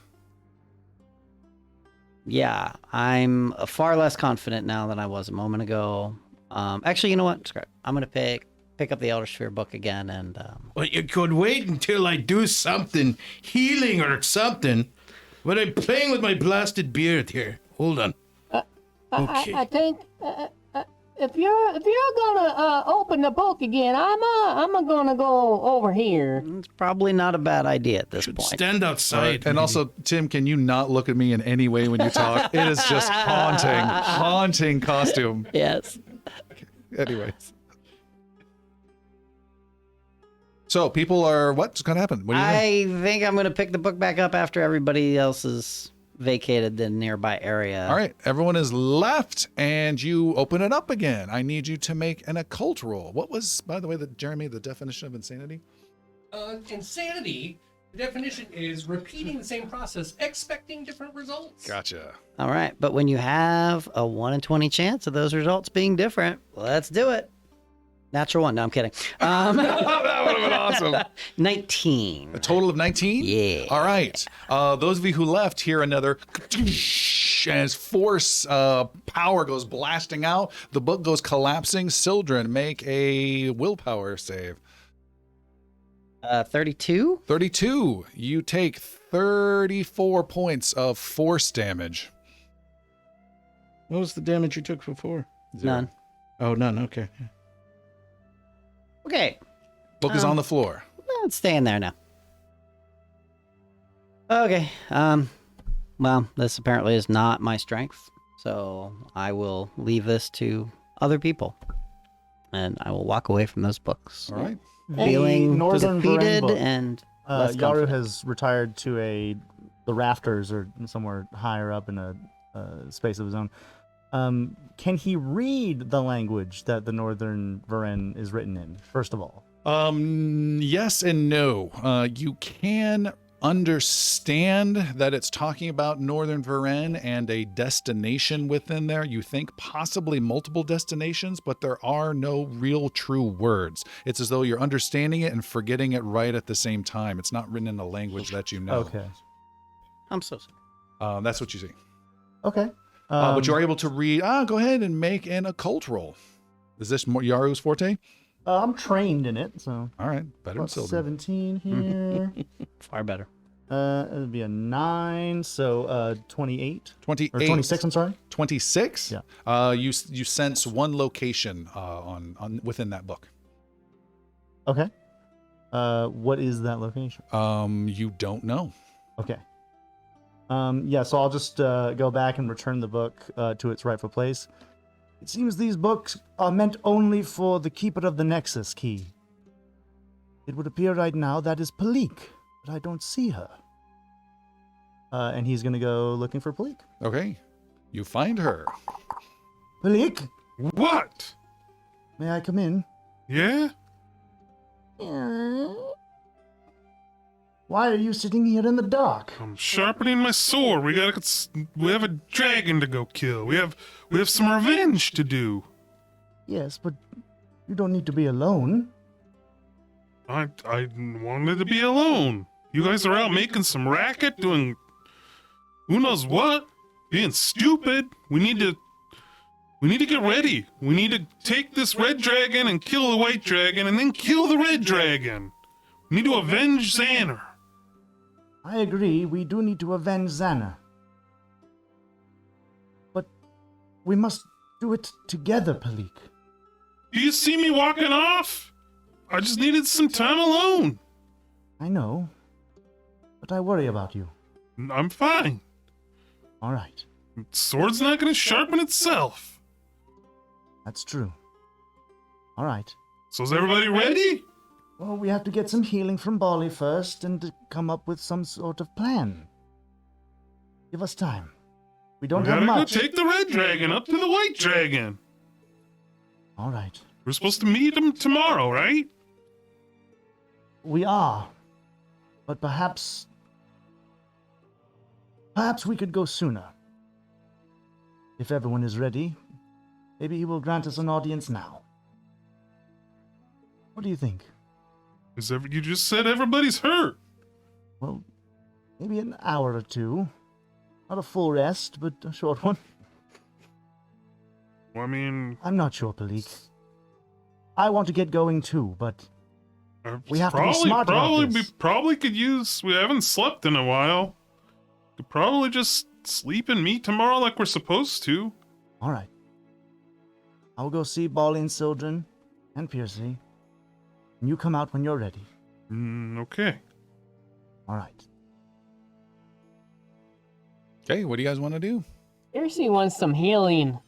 Yeah, I'm far less confident now than I was a moment ago. Actually, you know what? Scrap. I'm gonna pick up the Elder Sphere book again, and Well, you could wait until I do something healing or something. But I'm playing with my blasted beard here. Hold on. Okay. I think if you're gonna open the book again, I'm gonna go over here. it's probably not a bad idea at this Should point. stand outside. And also, Tim, can you not look at me in any way when you talk? It is just haunting costume. Yes. Anyways. So people are, what's going to happen? What do you think? I think I'm gonna pick the book back up after everybody else has vacated the nearby area. All right, everyone is left, and you open it up again. I need you to make an occult roll. What was, by the way, Jeremy, the definition of insanity? Insanity, the definition is repeating the same process, expecting different results. Gotcha. All right, but when you have a 1 in 20 chance of those results being different, let's do it. Natural one. No, I'm kidding. That would have been awesome. 19. A total of 19? Yeah. All right. Those of you who left hear another as force power goes blasting out. The book goes collapsing. Sildren, make a willpower save. 32. 32. You take 34 points of force damage. What was the damage you took before? None. Oh, none. Okay. Okay. Book is on the floor. It's staying there now. Okay. Well, this apparently is not my strength, so I will leave this to other people, and I will walk away from those books. All right. Feeling Northern defeated Varennes book. and less Yaru confident. has retired to the rafters or somewhere higher up in a space of his own. Can he read the language that the Northern Varennes is written in, first of all? Yes and no. You can understand that it's talking about Northern Varennes and a destination within there. You think possibly multiple destinations, but there are no real true words. It's as though you're understanding it and forgetting it right at the same time. It's not written in a language that you know. Okay. I'm so sorry. That's what you see. Okay. But you're able to read. Go ahead and make an occult roll. Is this more Yaru's forte? I'm trained in it, so. All right, better than Plus Sylvan. 17 here. Far better. It would be a 9, so 28. 28. Or 26, I'm sorry. 26. Yeah. You sense one location on within that book. Okay. What is that location? You don't know. Okay. Yeah, so I'll just go back and return the book to its rightful place. It seems these books are meant only for the keeper of the Nexus key. It would appear right now that is Palik, but I don't see her. And he's going to go looking for Palik. Okay. You find her. Palik, What? may I come in? Yeah? Why are you sitting here in the dark? I'm sharpening my sword. We have a dragon to go kill. We have some revenge to do. Yes, but you don't need to be alone. I wanted to be alone. You guys are out making some racket, doing who knows what, being stupid. We need to get ready. We need to take this red dragon and kill the white dragon, and then kill the red dragon. We need to avenge Xander. I agree, we do need to avenge Xana. But we must do it together, Palik. Do you see me walking off? I just needed some time alone. I know, but I worry about you. I'm fine. All right, Sword's not going to sharpen itself. that's true. All right. So is everybody ready? Well, we have to get some healing from Bali first and to come up with some sort of plan. Give us time. We don't We have gotta go much. take the red dragon up to the white dragon. All right. We're supposed to meet him tomorrow, right? We are. But perhaps we could go sooner. If everyone is ready, maybe he will grant us an audience now. What do you think? You just said everybody's hurt. Well, maybe an hour or two. Not a full rest, but a short one. Well, I mean, I'm not sure, Palik. I want to get going too, but we have to be smart about this. We probably could use. We haven't slept in a while. Could probably just sleep and meet tomorrow like we're supposed to. All right. I'll go see Bali and Sildren and Piercy. And you come out when you're ready. Okay. All right. Okay, what do you guys want to do? Piercy wants some healing.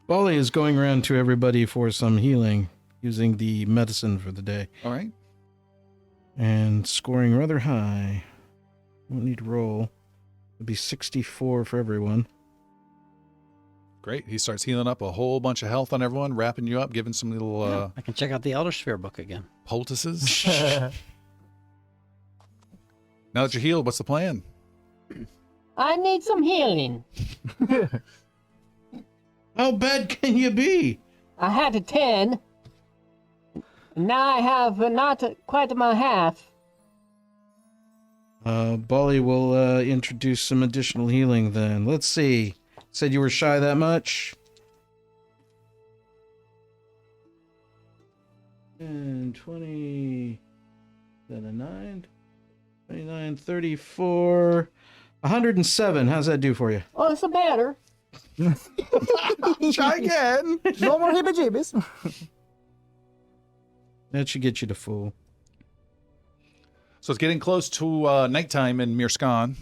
Bali is going around to everybody for some healing using the medicine for the day. All right. And scoring rather high. Won't need to roll. It'll be 64 for everyone. Great. He starts healing up a whole bunch of health on everyone, wrapping you up, giving some little I can check out the Elder Sphere book again. poultices. Now that you're healed, what's the plan? I need some healing. How bad can you be? I had a 10. Now I have not quite my half. Bali will introduce some additional healing then. Let's see. Said you were shy that much? 10, 20, then a 9, 29, 34, 107. How's that do for you? Oh, it's a better. Try again. No more heebie-jeebies. That should get you to full. So it's getting close to nighttime in Mirskan.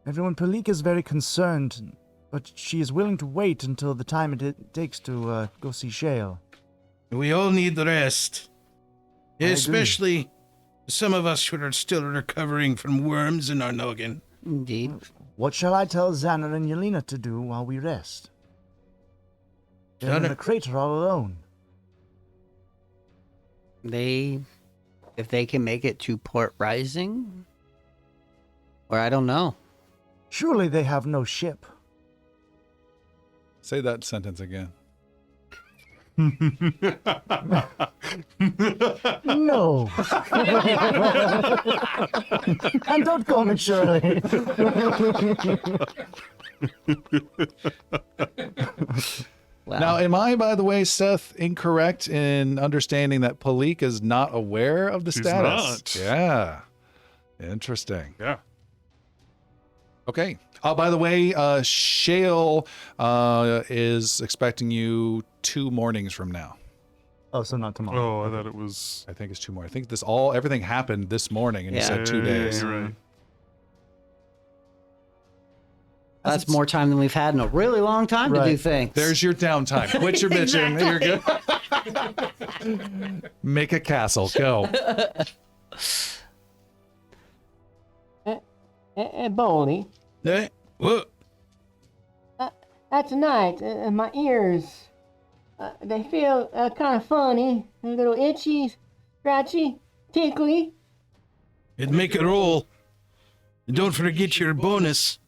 Everyone, Palik is very concerned, but she is willing to wait until the time it takes to go see Shale. We all need the rest. I agree. Especially some of us who are still recovering from worms in our noggin. Indeed. What shall I tell Xander and Yelena to do while we rest? They're in Xander- the crater all alone. If they can make it to Port Rising, or I don't know. Surely they have no ship. Say that sentence again. No. And don't call me Shirley. Well, Now, am I, by the way, Seth, incorrect in understanding that Palik is not aware of the He's status? not. Yeah. Interesting. Yeah. Okay. By the way, Shale is expecting you 2 mornings from now. Oh, so not tomorrow. Oh, I thought it was. I think it's 2 more. I think everything happened this morning, and you Yeah. said 2 days. You're right. that's more time than we've had in a really long time to do Right. things. There's your downtime. Quit your bitching. You're good. Make a castle. Go. Boney. Eh? What? Tonight, my ears, they feel kind of funny, a little itchy, scratchy, tickly. It'd make a roll. And don't forget your bonus.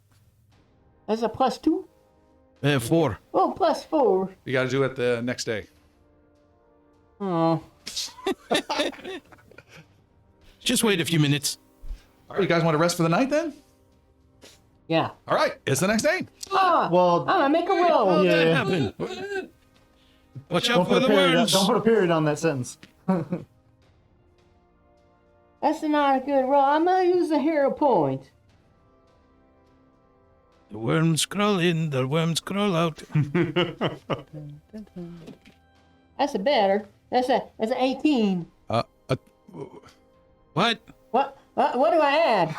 That's a +2. 4. Oh, +4. You got to do it the next day. Oh. Just wait a few minutes. All right, you guys want to rest for the night then? Yeah. All right, it's the next day. Oh, Well, I'm gonna make a roll. What Yeah. happened? Watch don't out for put, the a period, worms. don't put a period on that sentence. That's not a good roll. I'm gonna use the hero point. The worms crawl in, the worms crawl out. That's a better. That's an 18. What? What do I add?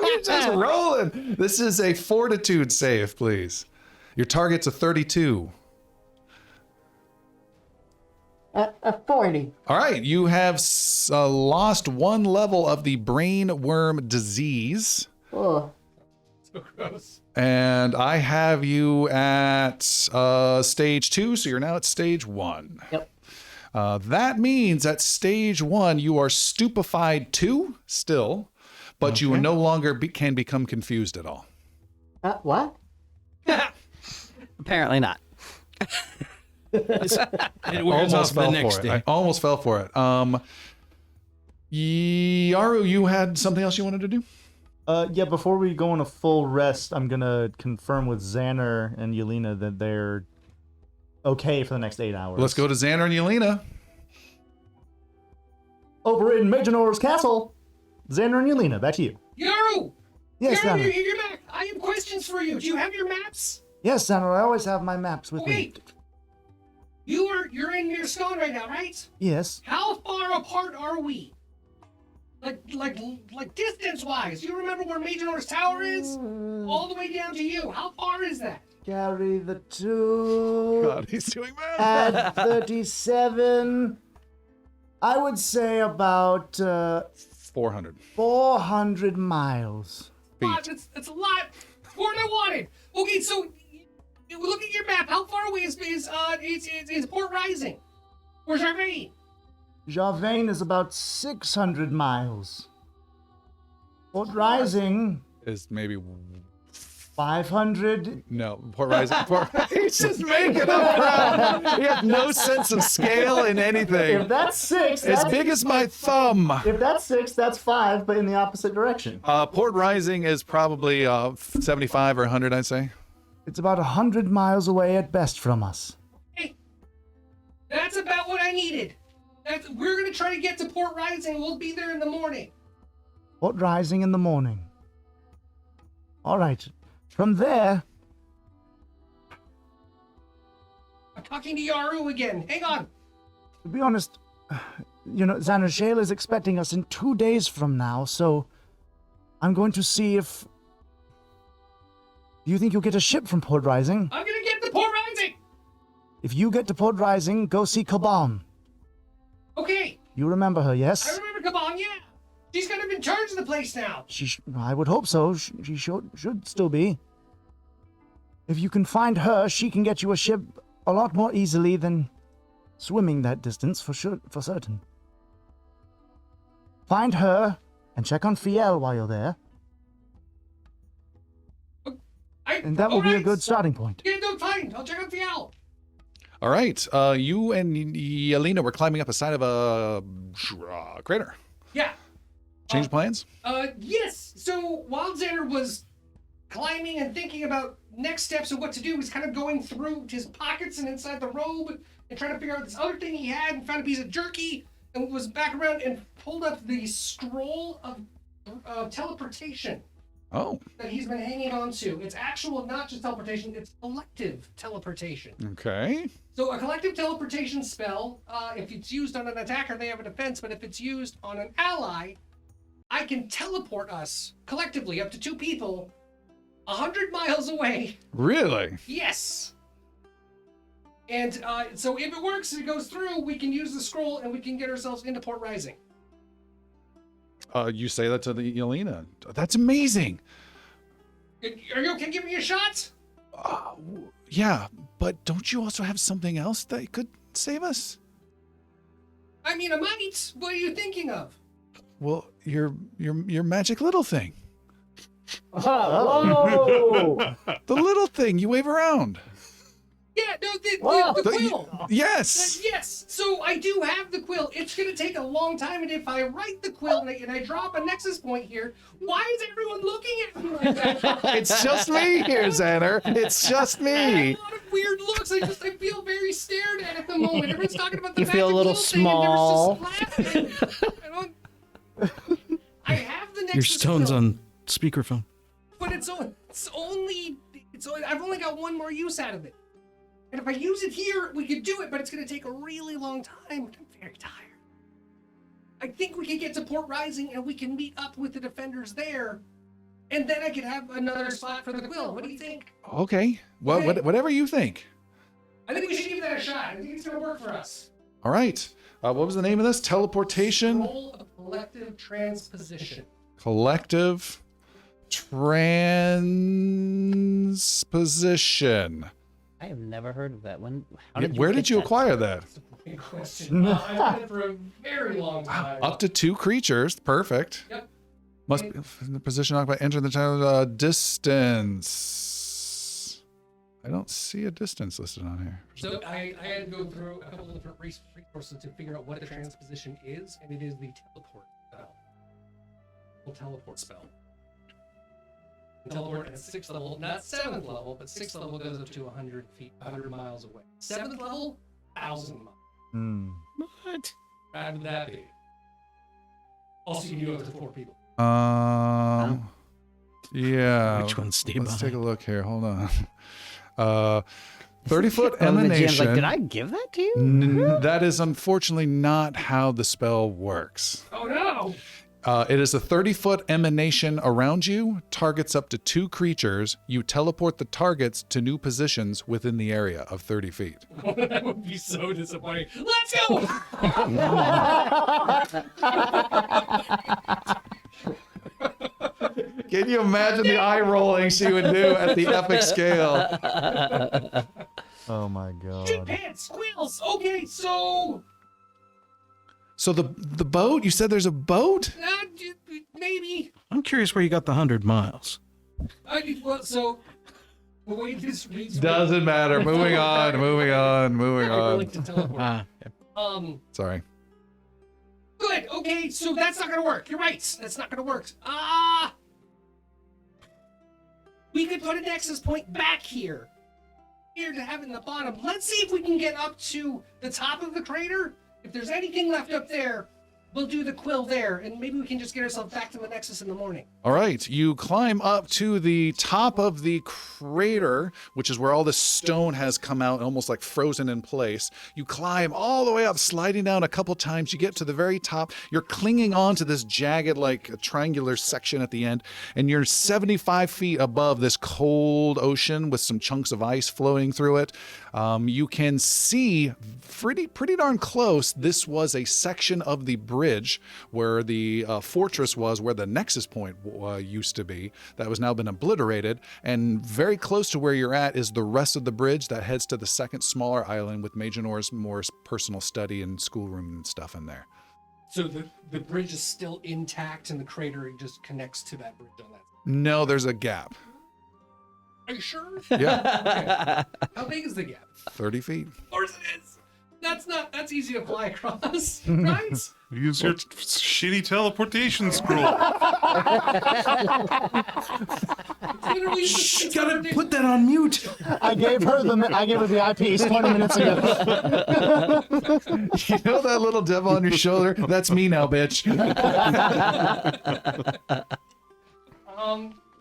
You're just rolling. This is a fortitude save, please. Your target's a 32. A 40. All right, you have lost 1 level of the brain worm disease. Oh. So gross. And I have you at stage 2, so you're now at stage 1. Yep. That means at stage 1, you are stupefied 2 still, but you no longer can become confused at all. What? Apparently not. It wears off the next day. I almost fell for it. Yaru, you had something else you wanted to do? Yeah, before we go on a full rest, I'm gonna confirm with Xander and Yelena that they're okay for the next 8 hours. Let's go to Xander and Yelena. Over in Majonor's castle. Xander and Yelena, back to you. Yaru! Yes, Yaru, Xander. you're back. I have questions for you. Do you have your maps? Yes, Xander, I always have my maps with me. Wait. You're in your stone right now, right? Yes. How far apart are we? Like distance-wise. You remember where Majonor's tower is? All the way down to you. How far is that? Carry the 2. God, he's doing math. Add 37. I would say about 400 400 miles. Lot, that's a lot. More than I wanted. Okay, so look at your map. How far away is Port Rising? Where's Jarvain? Jarvain is about 600 miles. Port Rising, is maybe 500. no Port Rising. He's just making up crap. He has no sense of scale in anything. If that's 6, As big as my thumb. if that's 6, that's 5, but in the opposite direction. Port Rising is probably 75 or 100, I'd say. It's about 100 miles away at best from us. Hey, that's about what I needed. We're gonna try to get to Port Rising. We'll be there in the morning. Port Rising in the morning. All right. From there, I'm talking to Yaru again. Hang on. to be honest, Xander Shale is expecting us in 2 days from now, so I'm going to see if... Do you think you'll get a ship from Port Rising? I'm gonna get to Port Rising. If you get to Port Rising, go see Kaban. Okay. You remember her, I yes? remember Kaban. Yeah. She's kind of in charge of the place now. I would hope so. She should still be. If you can find her, she can get you a ship a lot more easily than swimming that distance, for certain. Find her and check on Fiel while you're there. And that will be a good starting point. Yeah, no, fine. I'll check out Fiel. All right. You and Yelena were climbing up a side of a crater. Yeah. Change plans? Yes. So while Xander was climbing and thinking about next steps and what to do, he's kind of going through his pockets and inside the robe and trying to figure out this other thing he had and found a piece of jerky and was back around and pulled up the scroll of teleportation Oh, that he's been hanging on to. It's actual, not just teleportation, it's collective teleportation. okay. So a collective teleportation spell, if it's used on an attacker, they have a defense, but if it's used on an ally, I can teleport us collectively, up to 2 people, 100 miles away. Really? Yes. And so if it works, it goes through, we can use the scroll and we can get ourselves into Port Rising. You say that to the Yelena. That's amazing. Are you okay giving me a shot? Yeah, but don't you also have something else that could save us? I mean, I might. What are you thinking of? Well, your magic little thing. Whoa! The little thing you wave around. Yeah, no, the The- quill. Yes. Yes, so I do have the quill. It's going to take a long time, and if I write the quill and I drop a nexus point here, why is everyone looking at me like that? It's just me here, Xander. It's just I me. have a lot of weird looks. I feel very stared at the moment. Everyone's talking about the You feel a magic little quill thing, and small. everyone's just laughing. I have the nexus Your stone's quill, on speakerphone. but it's only I've only got one more use out of it. And if I use it here, we could do it, but it's going to take a really long time. I'm very tired. I think we could get to Port Rising and we can meet up with the defenders there. And then I could have another spot for the quill. What do you think? Okay. Whatever you think. I think we should give that a shot. I think it's going to work for us. All right. What was the name of this? Teleportation. Roll of collective transposition. Collective Transposition. I have never heard of that one. Where did you acquire that? Great question. I've had it for a very long time. Up to 2 creatures. Perfect. Yep. Must be in the position occupied. Enter the child distance. I don't see a distance listed on here. So I had to go through a couple of different resources to figure out what a transposition is, and it is the teleport spell. Teleport spell. Teleport at 6th level, not 7th level, but 6th level goes up to 100 feet, 100 miles away. 7th level, 1,000 miles. What? How would that be? Also, you can do it up to 4 people. Yeah. Which one's stay Let's take a behind? look here. Hold on. 30-foot One of the GMs emanation. like, did I give that to you? That is unfortunately not how the spell works. Oh no! It is a 30-foot emanation around you, targets up to 2 creatures. You teleport the targets to new positions within the area of 30 feet. That would be so disappointing. Let's go! Can you imagine the eye rolling she would do at the epic scale? Oh my Shit god. pants, squeals. Okay, so So the boat? You said there's a boat? maybe. I'm curious where you got the 100 miles. So the way this reads Doesn't matter. Moving on. Moving on. Moving I on. like to teleport. Sorry. Good. Okay, so that's not gonna work. You're right. That's not gonna work. We could put a nexus point back here. Here to have it in the bottom. Let's see if we can get up to the top of the crater. If there's anything left up there, we'll do the quill there, and maybe we can just get ourselves back to the nexus in the morning. All right, you climb up to the top of the crater, which is where all this stone has come out, almost like frozen in place. You climb all the way up, sliding down a couple times. You get to the very top. You're clinging on to this jagged, like triangular section at the end, and you're 75 feet above this cold ocean with some chunks of ice floating through it. You can see pretty darn close. This was a section of the bridge where the fortress was, where the nexus point used to be. That has now been obliterated, and very close to where you're at is the rest of the bridge that heads to the second smaller island with Majonor's more personal study and schoolroom and stuff in there. So the bridge is still intact, and the crater just connects to that bridge on that. No, there's a gap. Are you sure? Yeah, Okay. How big is the gap? 30 feet. Of course it is. That's easy to fly across, right? Use your shitty teleportation scroll. Literally Shh, gotta put that on mute. I gave her the eyepiece 20 minutes ago. You know that little devil on your shoulder? That's me now, bitch.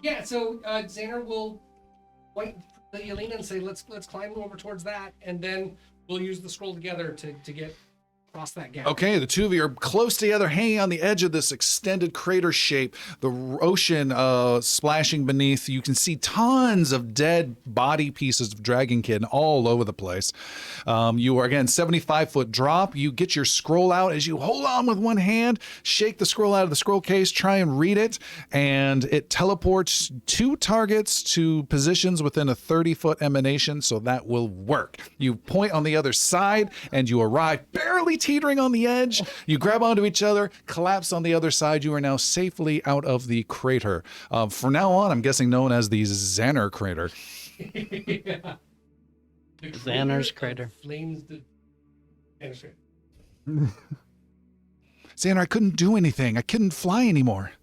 Yeah. So Xander will point to Yelena and say, "Let's climb over towards that, and then we'll use the scroll together to get across that gap." Okay, the two of you are close together, hanging on the edge of this extended crater shape. The ocean splashing beneath. You can see tons of dead body pieces of dragonkin all over the place. You are, again, 75-foot drop. You get your scroll out as you hold on with one hand, shake the scroll out of the scroll case, try and read it, and it teleports 2 targets to positions within a 30-foot emanation, so that will work. You point on the other side, and you arrive barely teetering on the edge. You grab onto each other, collapse on the other side. You are now safely out of the crater. From now on, I'm guessing known as the Xander crater. Yeah. The Xander's of crater. Flames the Xander's crater. Xander, I couldn't do anything. I couldn't fly anymore.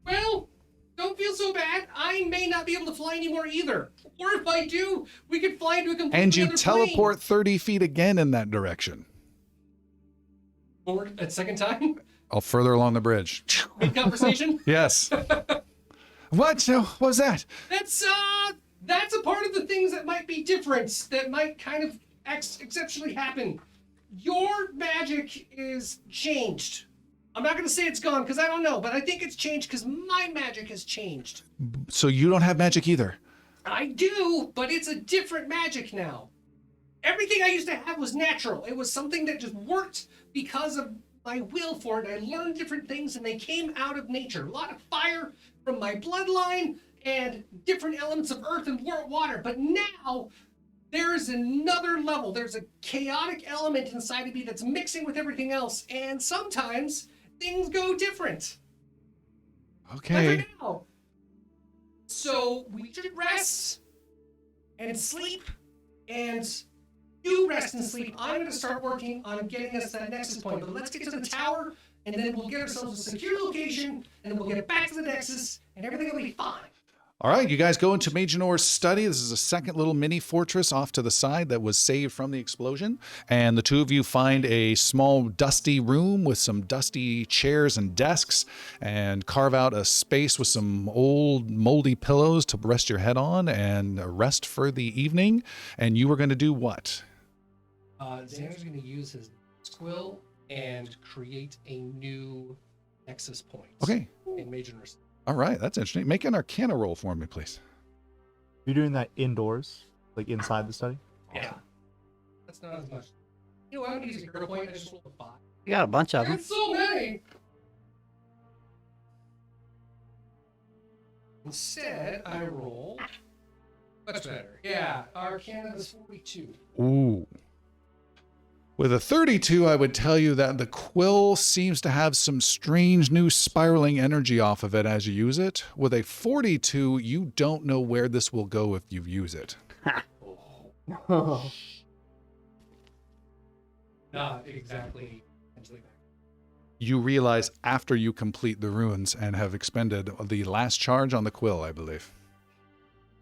Well, don't feel so bad. I may not be able to fly anymore either. Or if I do, we could fly into a completely And you other teleport 30 feet again in that direction. plane. Forward a second time. Further along the bridge. Mid conversation. Yes. What? What was that? That's a part of the things that might be different, that might kind of exceptionally happen. Your magic is changed. I'm not going to say it's gone because I don't know, but I think it's changed because my magic has changed. So you don't have magic either? I do, but it's a different magic now. Everything I used to have was natural. It was something that just worked because of my will for it. I learned different things, and they came out of nature. A lot of fire from my bloodline, and different elements of earth and water. But now there's another level. There's a chaotic element inside of me that's mixing with everything else, and sometimes things go different. Okay. Like for now. So we should rest and sleep, and you rest and sleep. I'm going to start working on getting us that nexus point. But let's get to the tower, and then we'll get ourselves a secure location, and we'll get back to the nexus, and everything will be fine. All right, you guys go into Magenor's study. This is a second little mini fortress off to the side that was saved from the explosion. And the two of you find a small dusty room with some dusty chairs and desks, and carve out a space with some old moldy pillows to rest your head on and rest for the evening. And you were going to do what? Xander's going to use his quill and create a new nexus point. Okay. In Magenor's. All right, that's interesting. Make an Arcana roll for me, please. You're doing that indoors, like inside the study? Yeah. That's not as much. You know, I don't use a hero point. I just rolled a 5. You got a bunch of them. That's so many. Instead, I roll much better. Yeah, Arcana is 42. Ooh. With a 32, I would tell you that the quill seems to have some strange new spiraling energy off of it as you use it. With a 42, you don't know where this will go if you use it. Not exactly. You realize after you complete the runes and have expended the last charge on the quill, I believe.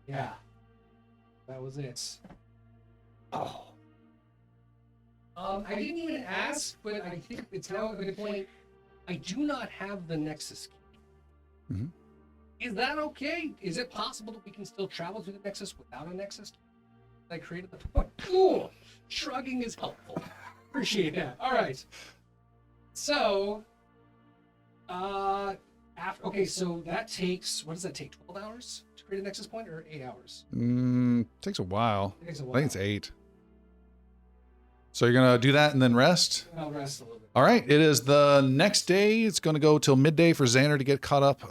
Yeah. That was it. Oh. I didn't even ask, but I think it's now a good point. I do not have the Nexus key. Mm-hmm. Is that okay? Is it possible that we can still travel through the Nexus without a Nexus key? I created the point. Ooh, shrugging is helpful. Appreciate that. All right. So, okay, so that takes, what does that take? 12 hours to create a Nexus point, or 8 hours? Takes a while. It takes a I while. think it's 8. So you're going to do that and then rest? I'll rest a little bit. All right. It is the next day. It's going to go till midday for Xander to get caught up.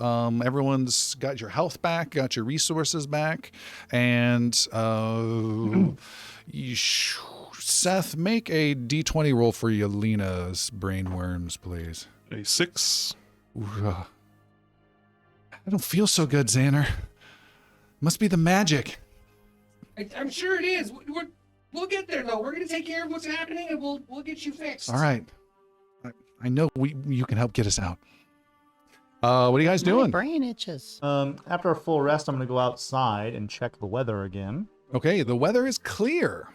Everyone's got your health back, got your resources back. And Seth, make a D20 roll for Yelena's brain worms, please. A 6. Ooh, I don't feel so good, Xander. Must be the magic. I'm sure it is. We'll get there, though. We're going to take care of what's happening, and we'll get you fixed. All right. I know you can help get us out. What are you guys doing? My brain itches. After a full rest, I'm going to go outside and check the weather again. Okay, the weather is clear.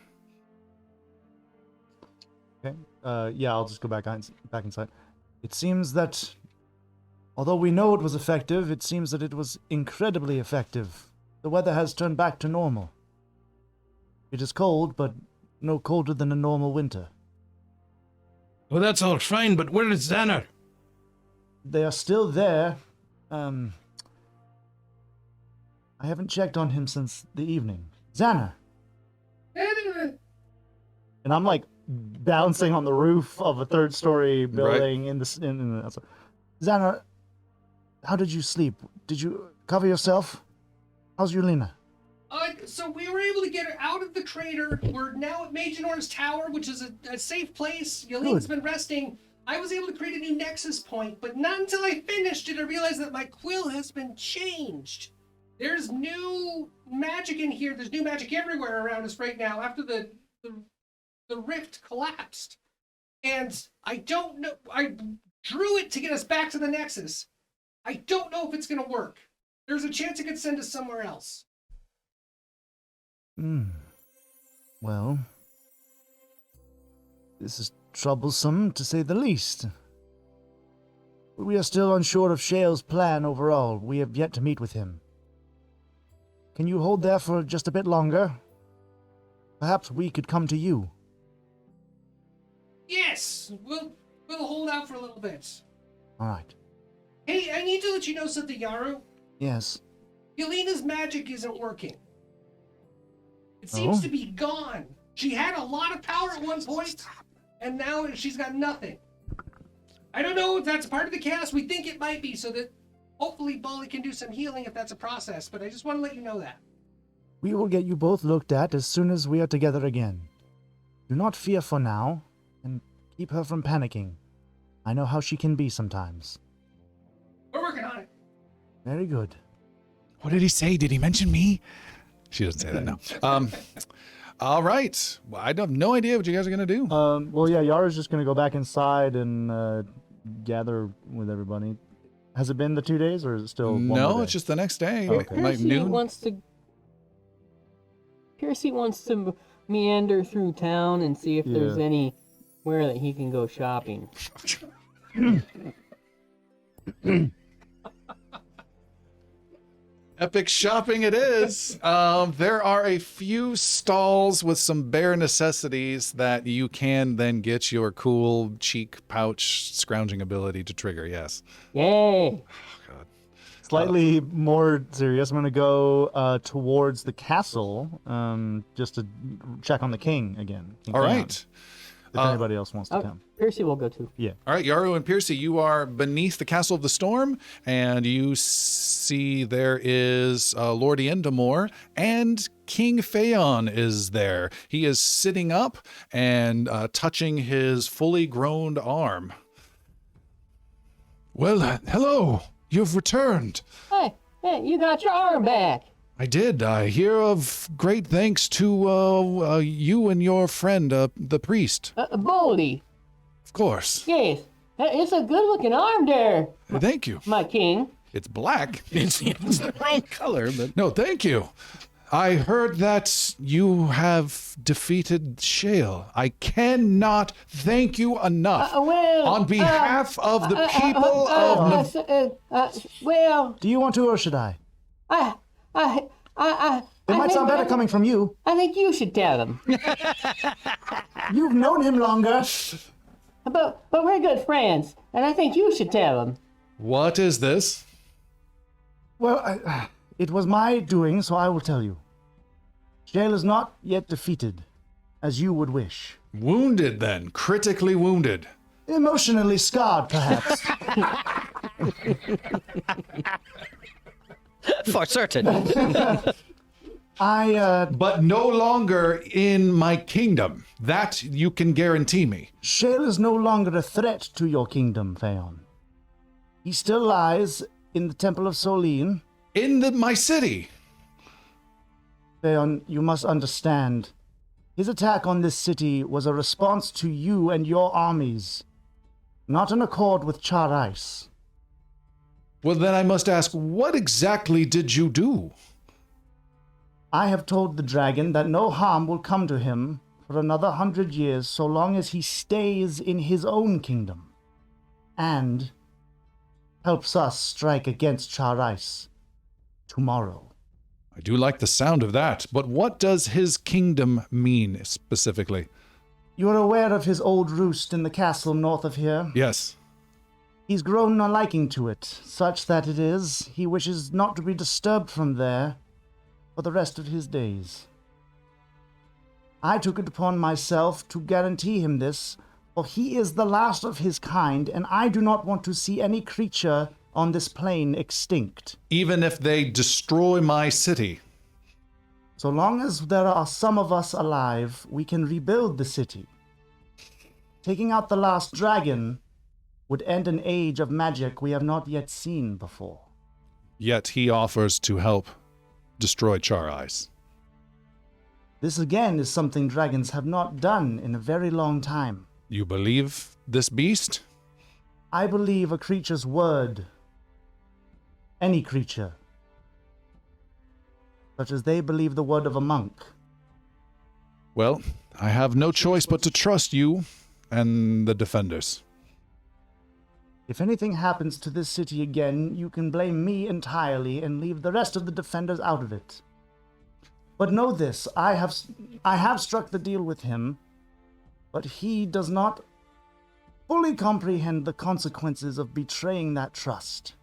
Okay. Yeah, I'll just go back inside. It seems that, although we know it was effective, it seems that it was incredibly effective. The weather has turned back to normal. It is cold, but no colder than a normal winter. Well, that's all fine, but where is Xander? They are still there. I haven't checked on him since the evening. Xander! And I'm like bouncing on the roof of a third-story building in the Xander, how did you sleep? Did you cover yourself? How's Yelena? So we were able to get her out of the crater. We're now at Magenor's Tower, which is a safe place. Yelena's been resting. I was able to create a new Nexus point, but not until I finished did I realize that my quill has been changed. There's new magic in here. There's new magic everywhere around us right now after the rift collapsed. And I don't know. I drew it to get us back to the Nexus. I don't know if it's going to work. There's a chance it could send us somewhere else. Well, this is troublesome, to say the least. We are still unsure of Shale's plan overall. We have yet to meet with him. Can you hold there for just a bit longer? Perhaps we could come to you. Yes, we'll hold out for a little bit. All right. Hey, I need to let you know something, Yaru. Yes. Yelena's magic isn't working. It seems to be gone. She had a lot of power at one point, and now she's got nothing. I don't know if that's part of the cast. We think it might be, so that hopefully Bolly can do some healing if that's a process, but I just want to let you know that. We will get you both looked at as soon as we are together again. Do not fear for now, and keep her from panicking. I know how she can be sometimes. We're working on it. Very good. What did he say? Did he mention me? She doesn't say that now. All right. Well, I have no idea what you guys are going to do. Well, yeah, Yara's just gonna go back inside and gather with everybody. Has it been the 2 days, or is it still? one more No, day? it's just the next day. Okay. Like noon. Percy wants to meander through town and see if there's Yeah. anywhere that he can go shopping. Epic shopping it is. There are a few stalls with some bare necessities that you can then get your cool cheek pouch scrounging ability to trigger. Yes. Yay! Slightly more serious. I'm gonna go towards the castle, just to check on the king again. King All Theon, right. If anybody else wants to come. Percy will go too. All right, Yaru and Piercy, you are beneath the Castle of the Storm, and you see there is Lord Endemore, and King Phaon is there. He is sitting up and touching his fully grown arm. Well, hello. You've returned. Hey, you got your arm back. I did. I hear of great thanks to you and your friend, the priest. Boldy. Of course. Yes. It's a good-looking arm there, Thank you. my king. It's black. It's the wrong color, but No, thank you. I heard that you have defeated Shale. I cannot thank you enough. On behalf of the people of well, Do you want to, or should I? I It might sound better coming from you. I think you should tell him. You've known him longer. But we're good friends, and I think you should tell him. What is this? Well, it was my doing, so I will tell you. Shale is not yet defeated, as you would wish. Wounded, then. Critically wounded. Emotionally scarred, perhaps. For certain. But no longer in my kingdom. That you can guarantee me. Shale is no longer a threat to your kingdom, Phaon. He still lies in the Temple of Solene. In my city. Phaon, you must understand. His attack on this city was a response to you and your armies, not in accord with Charice. Well, then I must ask, what exactly did you do? I have told the dragon that no harm will come to him for another 100 years so long as he stays in his own kingdom and helps us strike against Charice tomorrow. I do like the sound of that, but what does his kingdom mean specifically? You are aware of his old roost in the castle north of here? Yes. He's grown a liking to it, such that it is he wishes not to be disturbed from there for the rest of his days. I took it upon myself to guarantee him this, for he is the last of his kind, and I do not want to see any creature on this plane extinct. Even if they destroy my city. So long as there are some of us alive, we can rebuild the city. Taking out the last dragon would end an age of magic we have not yet seen before. Yet he offers to help destroy Charice. This again is something dragons have not done in a very long time. You believe this beast? I believe a creature's word. Any creature. Such as they believe the word of a monk. Well, I have no choice but to trust you and the defenders. If anything happens to this city again, you can blame me entirely and leave the rest of the defenders out of it. But know this, I have struck the deal with him, but he does not fully comprehend the consequences of betraying that trust.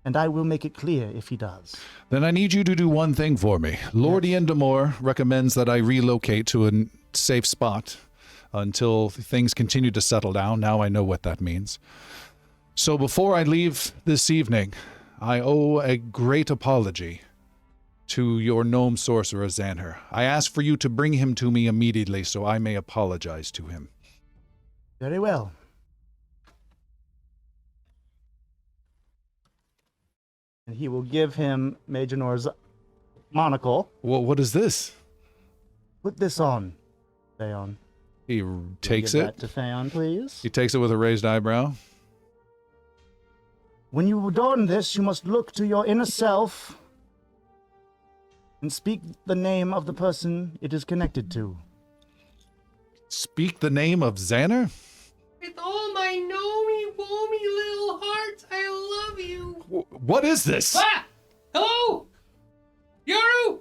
And I will make it clear if he does. Then I need you to do one thing for me. Lord Endemore recommends that I relocate to a safe spot. until things continue to settle down. Now I know what that means. So before I leave this evening, I owe a great apology to your gnome sorcerer Xanher. I ask for you to bring him to me immediately so I may apologize to him. Very well. And he will give him Majonor's monocle. Well, what is this? Put this on, Theon. He takes Give it. that to Theon, please. He takes it with a raised eyebrow. when you adorn this, you must look to your inner self and speak the name of the person it is connected to. Speak the name of Xanner? With all my gnomey, womy little heart, I love you. What is this? Ah! Hello? Yoru?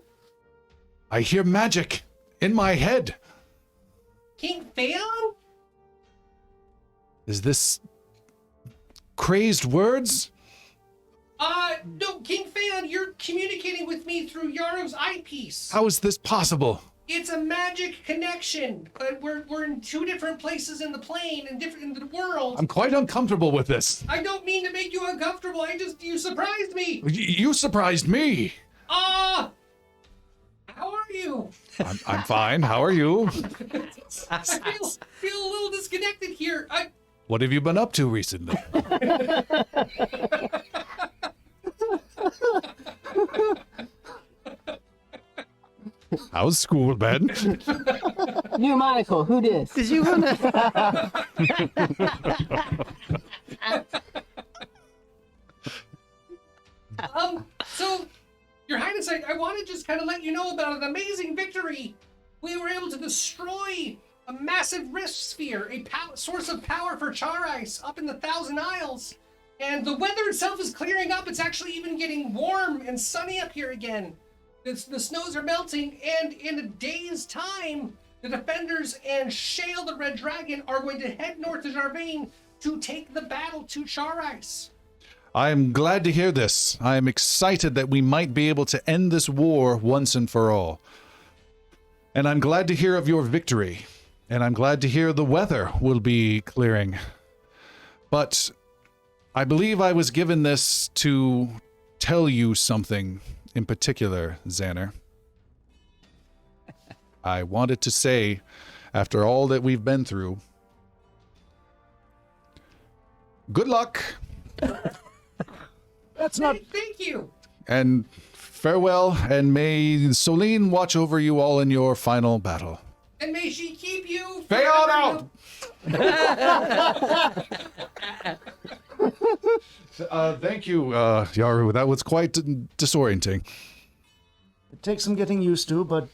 I hear magic in my head. King Pheon? Is this crazed words? No, King Pheon, you're communicating with me through Yaru's eyepiece. How is this possible? It's a magic connection, but we're in two different places in the plane and different in the world. I'm quite uncomfortable with this. I don't mean to make you uncomfortable. You surprised me. You surprised me. How are you? I'm fine. How are you? I feel a little disconnected here. What have you been up to recently? How's school been? New Michael, who dis? Did you wanna? So, Your Highness, I want to just kind of let you know about an amazing victory. We were able to destroy a massive rift sphere, a source of power for Charice up in the Thousand Isles. And the weather itself is clearing up. It's actually even getting warm and sunny up here again. The snows are melting, and in a day's time, the defenders and Shale the Red Dragon are going to head north to Jarvain to take the battle to Charice. I'm glad to hear this. I am excited that we might be able to end this war once and for all. And I'm glad to hear of your victory. And I'm glad to hear the weather will be clearing. But I believe I was given this to tell you something in particular, Xanner. I wanted to say, after all that we've been through, good luck. That's not... Thank you. And farewell, and may Solene watch over you all in your final battle. And may she keep you... Pheon out! Thank you, Yaru. That was quite disorienting. It takes some getting used to, but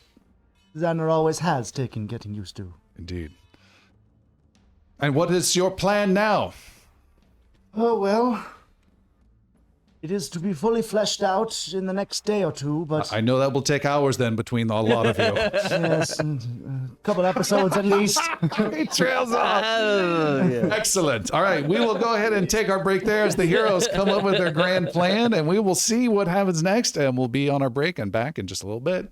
Xanner always has taken getting used to. Indeed. And what is your plan now? Oh, well... It is to be fully fleshed out in the next day or two, but... I know that will take hours then between a lot of you. Yes, and a couple episodes at least. It trails off. Excellent. All right, we will go ahead and take our break there as the heroes come up with their grand plan, and we will see what happens next, and we'll be on our break and back in just a little bit.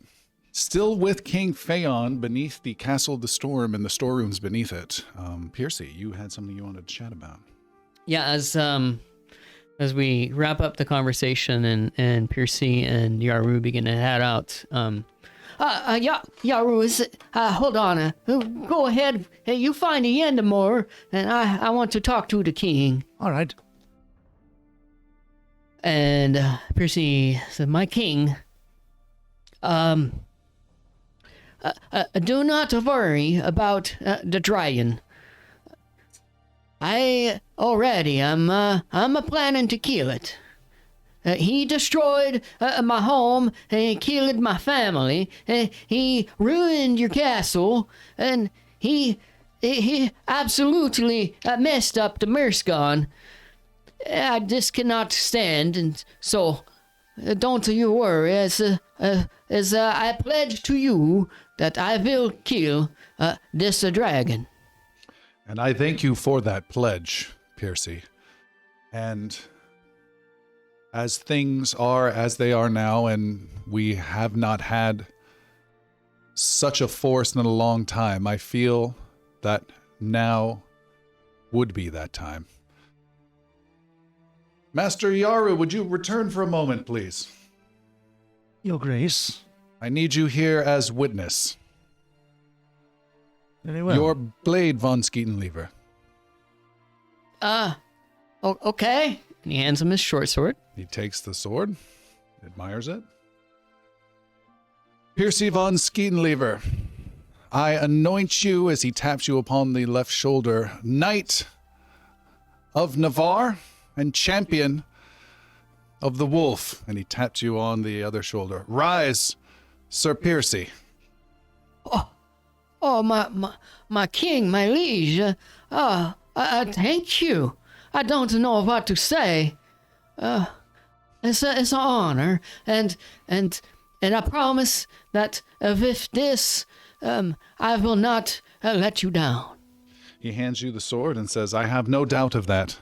Still with King Pheon beneath the Castle of the Storm and the storerooms beneath it. Piercy, you had something you wanted to chat about. Yeah, as we wrap up the conversation and Piercy and Yaru begin to head out, Yaru, hold on. Go ahead. Hey, you find the Endemore, and I want to talk to the king. All right. and Piercy said, "My king, do not worry about the dragon. I'm planning to kill it. He destroyed my home, and he killed my family, and he ruined your castle, and he absolutely messed up the Mersgon. I just cannot stand, and so don't you worry, as I pledge to you that I will kill this dragon." And I thank you for that pledge, Piercy. And as things are as they are now, and we have not had such a force in a long time, I feel that now would be that time. Master Yaru, would you return for a moment, please? Your Grace. I need you here as witness. Very well. Your blade, von Skeetenlever. Okay. And he hands him his short sword. He takes the sword, admires it. Piercy von Skeetenlever, I anoint you, as he taps you upon the left shoulder, Knight of Navarre and Champion of the Wolf. And he taps you on the other shoulder. Rise, Sir Piercy. Oh, my king, my liege. Thank you. I don't know what to say. It's an honor, and I promise that with this, I will not let you down. He hands you the sword and says, I have no doubt of that.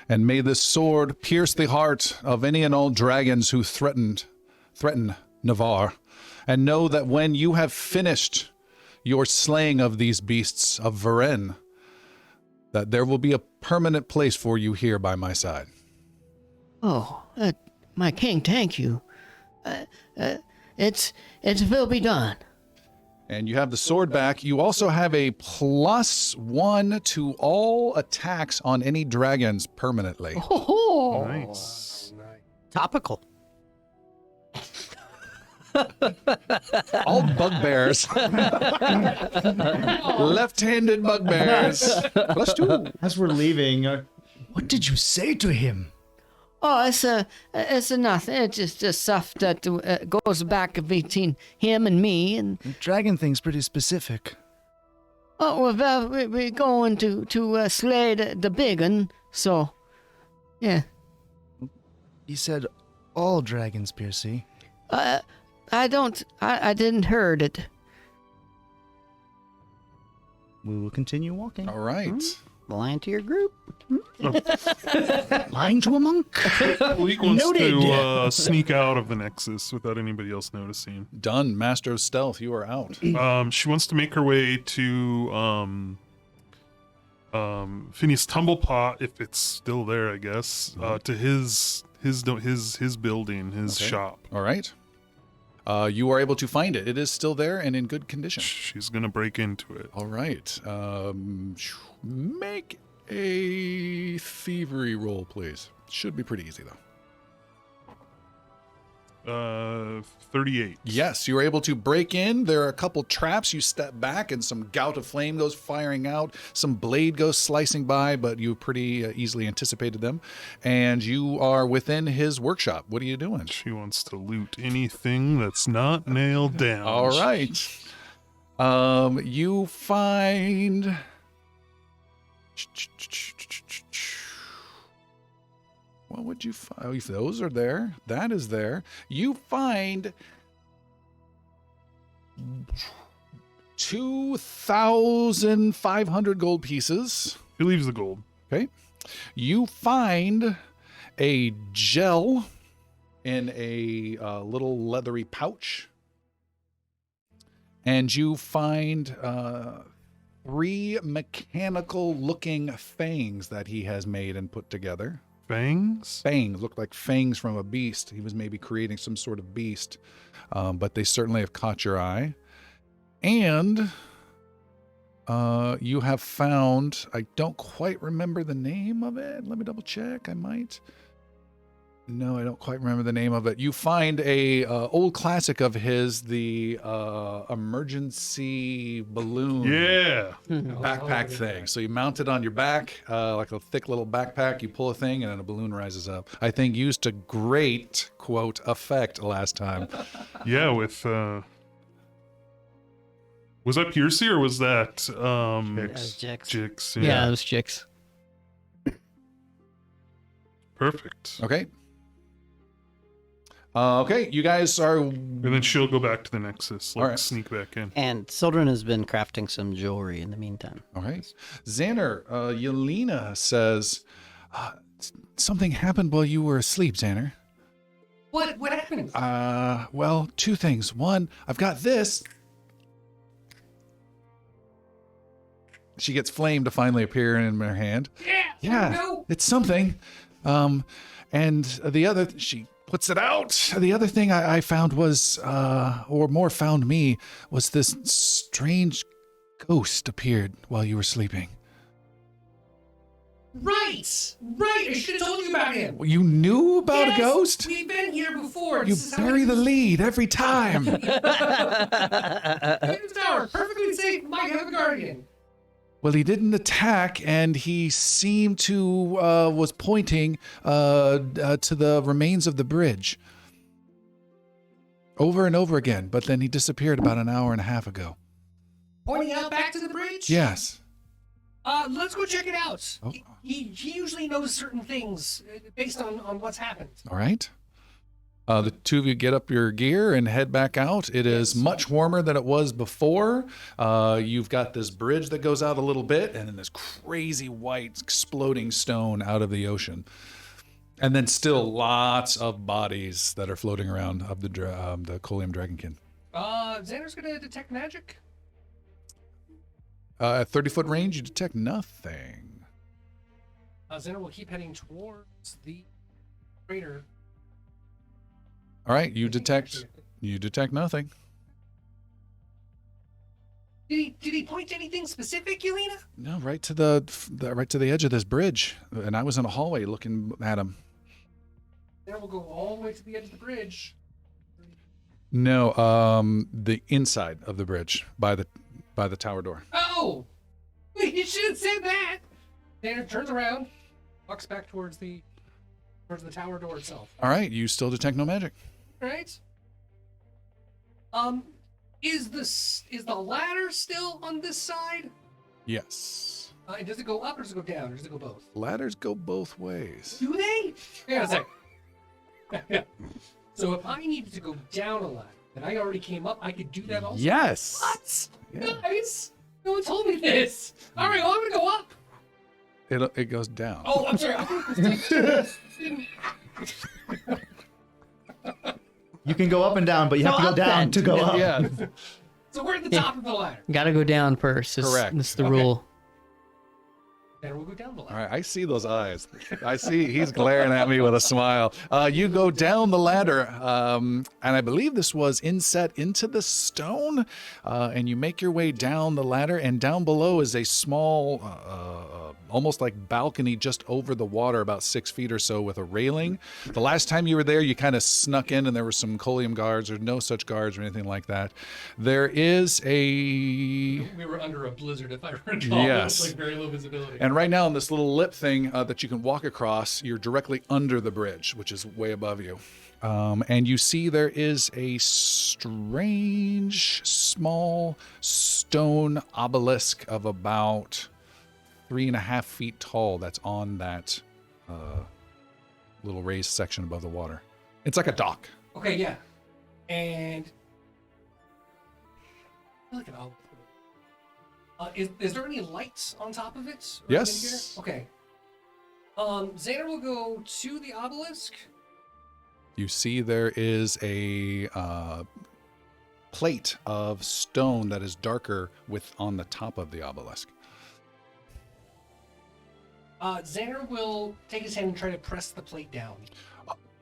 And may this sword pierce the heart of any and all dragons who threaten Navarre. And know that when you have finished your slaying of these beasts of Varennes, that there will be a permanent place for you here by my side. Oh, my king, thank you. It will be done. And you have the sword back. You also have a +1 to all attacks on any dragons permanently. Oh, Nice. Topical. All bugbears. Left-handed bugbears. +2. As we're leaving, what did you say to him? Oh, it's nothing. It's just stuff that goes back between him and me. And The dragon thing's pretty specific. oh, well, we're going to slay the big one. So, yeah. He said all dragons, Piercy. I didn't heard it. We will continue walking. All right. Lying to your group. Lying to a monk. Leek wants Noted. to sneak out of the Nexus without anybody else noticing. Done. Master of Stealth, you are out. She wants to make her way to Phineas Tumblepot, if it's still there, I guess, to his building, his Okay. shop. All right. You are able to find it. It is still there and in good condition. She's gonna break into it. All right. Make a thievery roll, please. Should be pretty easy, though. 38. Yes, you're able to break in. There are a couple traps. You step back, and some gout of flame goes firing out. Some blade goes slicing by, but you pretty easily anticipated them. And you are within his workshop. What are you doing? She wants to loot anything that's not nailed down. All right. You find... What would you find? Oh, if those are there, that is there. You find 2,500 gold pieces. He leaves the gold. Okay. You find a gel in a little leathery pouch. And you find 3 mechanical-looking fangs that he has made and put together. Fangs? Fangs look like fangs from a beast. He was maybe creating some sort of beast, but they certainly have caught your eye. And you have found, I don't quite remember the name of it. Let me double check. I might. No, I don't quite remember the name of it. You find a old classic of his, the emergency balloon Yeah. backpack thing. So you mount it on your back, like a thick little backpack. You pull a thing, and then a balloon rises up. I think used to great, quote, effect last time. Yeah, with was that Piercy or was that Jix. Jix? Yeah, those chicks. Perfect. Okay. Okay, you guys are... And then she'll go back to the Nexus, like All right. sneak back in. And Sildren has been crafting some jewelry in the meantime. All right. Xander, Yelena says, something happened while you were asleep, Xander. What happened? Well, 2 things. One, I've got this. She gets flame to finally appear in her hand. Yeah. Yeah, it's something. And the other, she puts it out. The other thing I found was, or more found me, was this strange ghost appeared while you were sleeping. Right. I should have told you about him. You knew about a ghost? We've been here before. You bury the lead every time. Tower, perfectly safe. Might have a guardian. Well, he didn't attack, and he seemed to was pointing to the remains of the bridge over and over again. But then he disappeared about an hour and a half ago. Pointing out back to the bridge? Yes. Let's go check it out. Oh. He usually knows certain things based on what's happened. All right. The two of you get up your gear and head back out. It is much warmer than it was before. You've got this bridge that goes out a little bit, and then this crazy white exploding stone out of the ocean. And then still lots of bodies that are floating around of the Colium Dragonkin. Xander's gonna detect magic. At 30-foot range, you detect nothing. Xander will keep heading towards the crater. All right, you detect nothing. Did he point to anything specific, Yelena? No, right to the edge of this bridge, and I was in a hallway looking at him. Xander will go all the way to the edge of the bridge. No, the inside of the bridge by the tower door. Oh, you should have said that. Xander turns around, walks back towards the tower door itself. All right, you still detect no magic. Right. Is the ladder still on this side? Yes. And does it go up or does it go down or does it go both? Ladders go both ways. Do they? Yeah, a sec. Yeah. So if I needed to go down a ladder and I already came up, I could do that also. Yes. What? Yeah. Guys, no one told me this. All right, well I'm gonna go up. It goes down. Oh, I'm sorry. I thought it was You can go up and down, but you have to go up down then. to go up. Yeah. So we're at the top of the ladder. Gotta go down first. Correct. That's the Okay. rule. Then we'll go down the ladder. All right, I see those eyes. I see he's glaring at me with a smile. You go down the ladder, and I believe this was inset into the stone, and you make your way down the ladder, and down below is a small, almost like balcony just over the water, about 6 feet or so, with a railing. The last time you were there, you kind of snuck in, and there were some Colium guards. There's no such guards or anything like that. There is a... We were under a blizzard, if I recall. Yes. It was like very low visibility. And right now, in this little lip thing that you can walk across, you're directly under the bridge, which is way above you. And you see there is a strange, small stone obelisk of about 3.5 feet tall that's on that little raised section above the water. It's like a dock. Okay, yeah. And... I feel like an olive. Is there any lights on top of it? Or Yes. anything here? Okay. Xander will go to the obelisk. You see there is a plate of stone that is darker on the top of the obelisk. Xander will take his hand and try to press the plate down.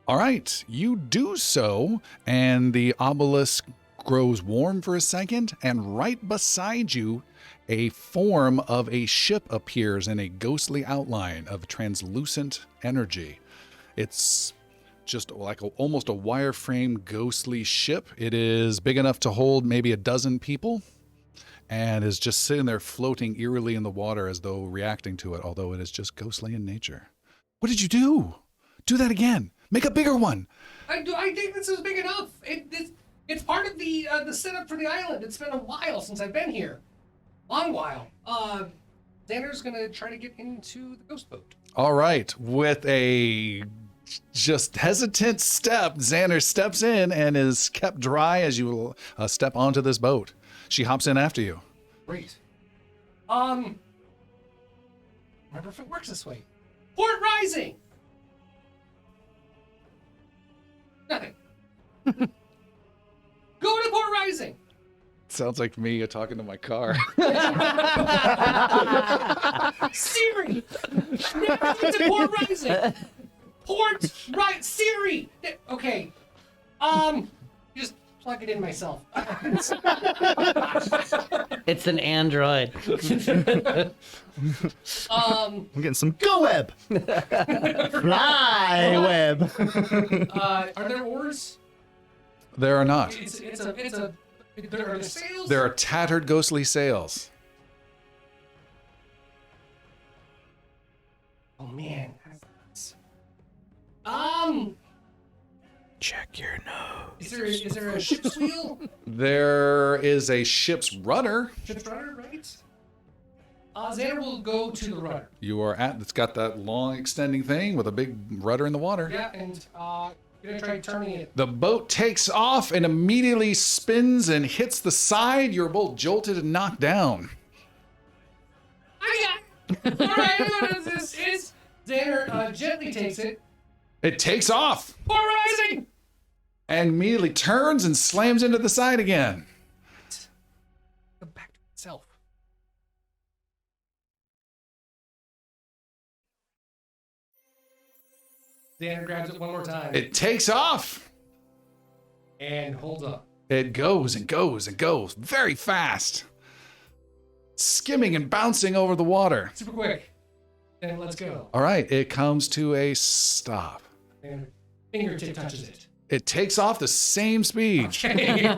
All right, you do so, and the obelisk grows warm for a second, and right beside you, a form of a ship appears in a ghostly outline of translucent energy. It's just like almost a wireframe ghostly ship. It is big enough to hold maybe a dozen people, and is just sitting there floating eerily in the water as though reacting to it, although it is just ghostly in nature. What did you do? Do that again. Make a bigger one. I think this is big enough. It's part of the setup for the island. It's been a while since I've been here. Long while. Xander's gonna try to get into the ghost boat. All right. With a just hesitant step, Xander steps in and is kept dry as you step onto this boat. She hops in after you. Great. Remember if it works this way. Port Rising! Nothing. Go to Port Rising! Sounds like me talking to my car. Siri! Navigate to Port Rising! Port right Siri! Okay. Just plug it in myself. It's an android. I'm getting some Go Web. Fly Web. Are there oars? There are not. There are sails? There are tattered, ghostly sails. Oh man. Check your nose. Is there a ship's wheel? There is a ship's rudder. Ship's rudder, right? Xander will go to the rudder. You are at. It's got that long extending thing with a big rudder in the water. Yeah, and you're gonna try turning it. The boat takes off and immediately spins and hits the side. You're both jolted and knocked down. I got it. All right, what this is? Xander gently takes it. It takes off Port Rising! and immediately turns and slams into the side again. Go back to itself. Xander grabs it one more time It takes off. and holds up. It goes and goes and goes very fast, skimming and bouncing over the water. Super quick. Then let's go. All right, it comes to a stop. And fingertip touches it. It takes off the same speed. Okay.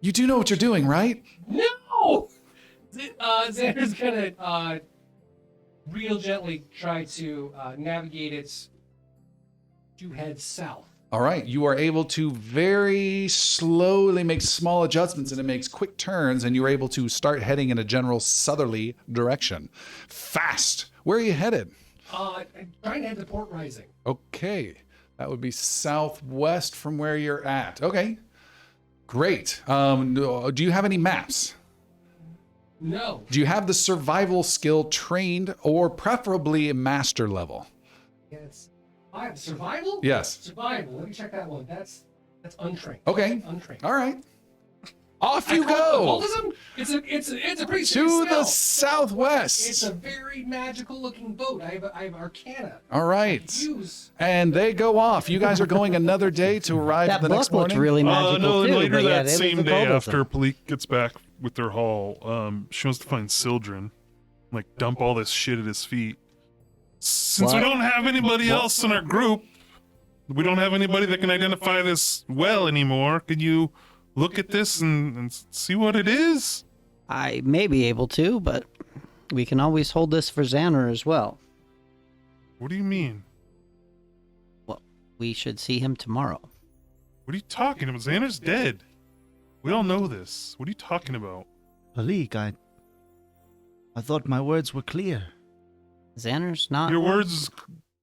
You do know what you're doing, right? No! Xander's gonna real gently try to navigate it to head south. All right, you are able to very slowly make small adjustments, and it makes quick turns, and you're able to start heading in a general southerly direction. Fast. Where are you headed? I'm trying to head to Port Rising. Okay, that would be southwest from where you're at. Okay, great. Do you have any maps? No. Do you have the survival skill trained or preferably master level? Yes. Survival? Yes. Survival. Let me check that one. That's untrained. Okay. Untrained. All right. Off you go. Occultism? It's a pretty To serious the spell. southwest. It's a very magical looking boat. I have Arcana. All right. Use. And they go off. You guys are going another day to arrive That the next book looks morning. really magical No, too. later but yeah, that it was same a day occultism. after Palik gets back with their haul, she wants to find Sildren, like dump all this shit at his feet. Since we What? don't have anybody else in our group, we don't have anybody that can identify this well anymore. Could you look at this and see what it is? I may be able to, but we can always hold this for Xander as well. What do you mean? Well, we should see him tomorrow. What are you talking about? Xander's dead. We all know this. What are you talking about? Malik, I thought my words were clear. Xander's not. Your words,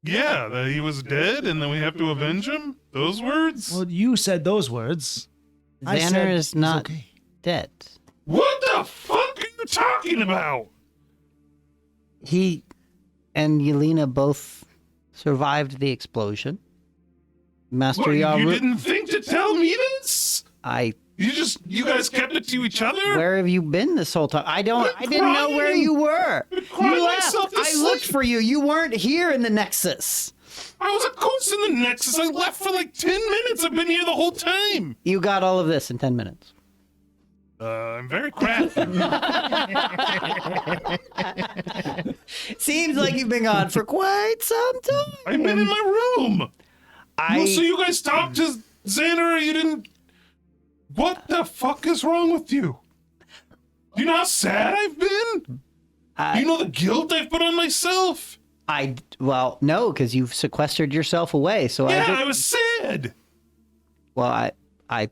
yeah, that he was dead and then we have to avenge him? Those words? Well, you said those words. I said Xander it's is not okay. dead. What the fuck are you talking about? He and Yelena both survived the explosion. Master What, you Yaru, didn't think to tell me this? You guys kept it to each other? Where have you been this whole time? I didn't know crying where you were. crying You left. myself to I looked sleep. for you. You weren't here in the Nexus. I was of course in the Nexus. I left for like 10 minutes. I've been here the whole time. You got all of this in 10 minutes. I'm very crafty. Seems like you've been gone for quite some time. I've been in my room. So you guys talked to Xander or you didn't? What the fuck is wrong with you? Do you know how sad I've been? Do you know the guilt I've put on myself? Well, no, because you've sequestered yourself away. So Yeah, I was sad. Well, I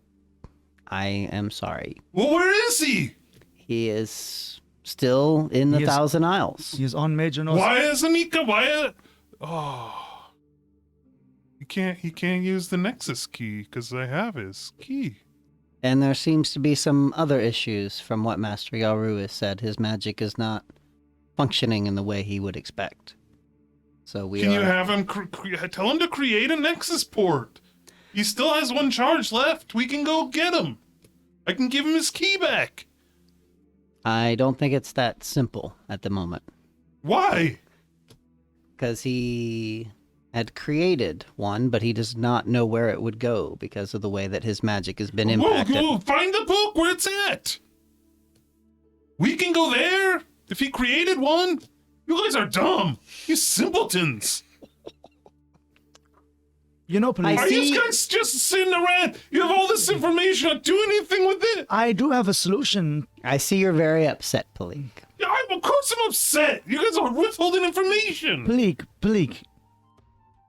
am sorry. Well, where is he? He is still in the He is- Thousand Isles. He's on Major North. Why isn't he? He can't use the Nexus key because I have his key. And there seems to be some other issues from what Master Yaru has said. His magic is not functioning in the way he would expect. So we Can you are... have him tell him to create a Nexus port? He still has one charge left. We can go get him. I can give him his key back. I don't think it's that simple at the moment. Why? Because he had created one, but he does not know where it would go because of the way that his magic has been impacted. Whoa, find the book where it's at. We can go there if he created one. You guys are dumb. You simpletons. You know, police. Are you guys just sitting around? You have all this information. Not do anything with it. I do have a solution. I see you're very upset, Palik. Yeah, of course I'm upset. You guys are withholding information. Palik,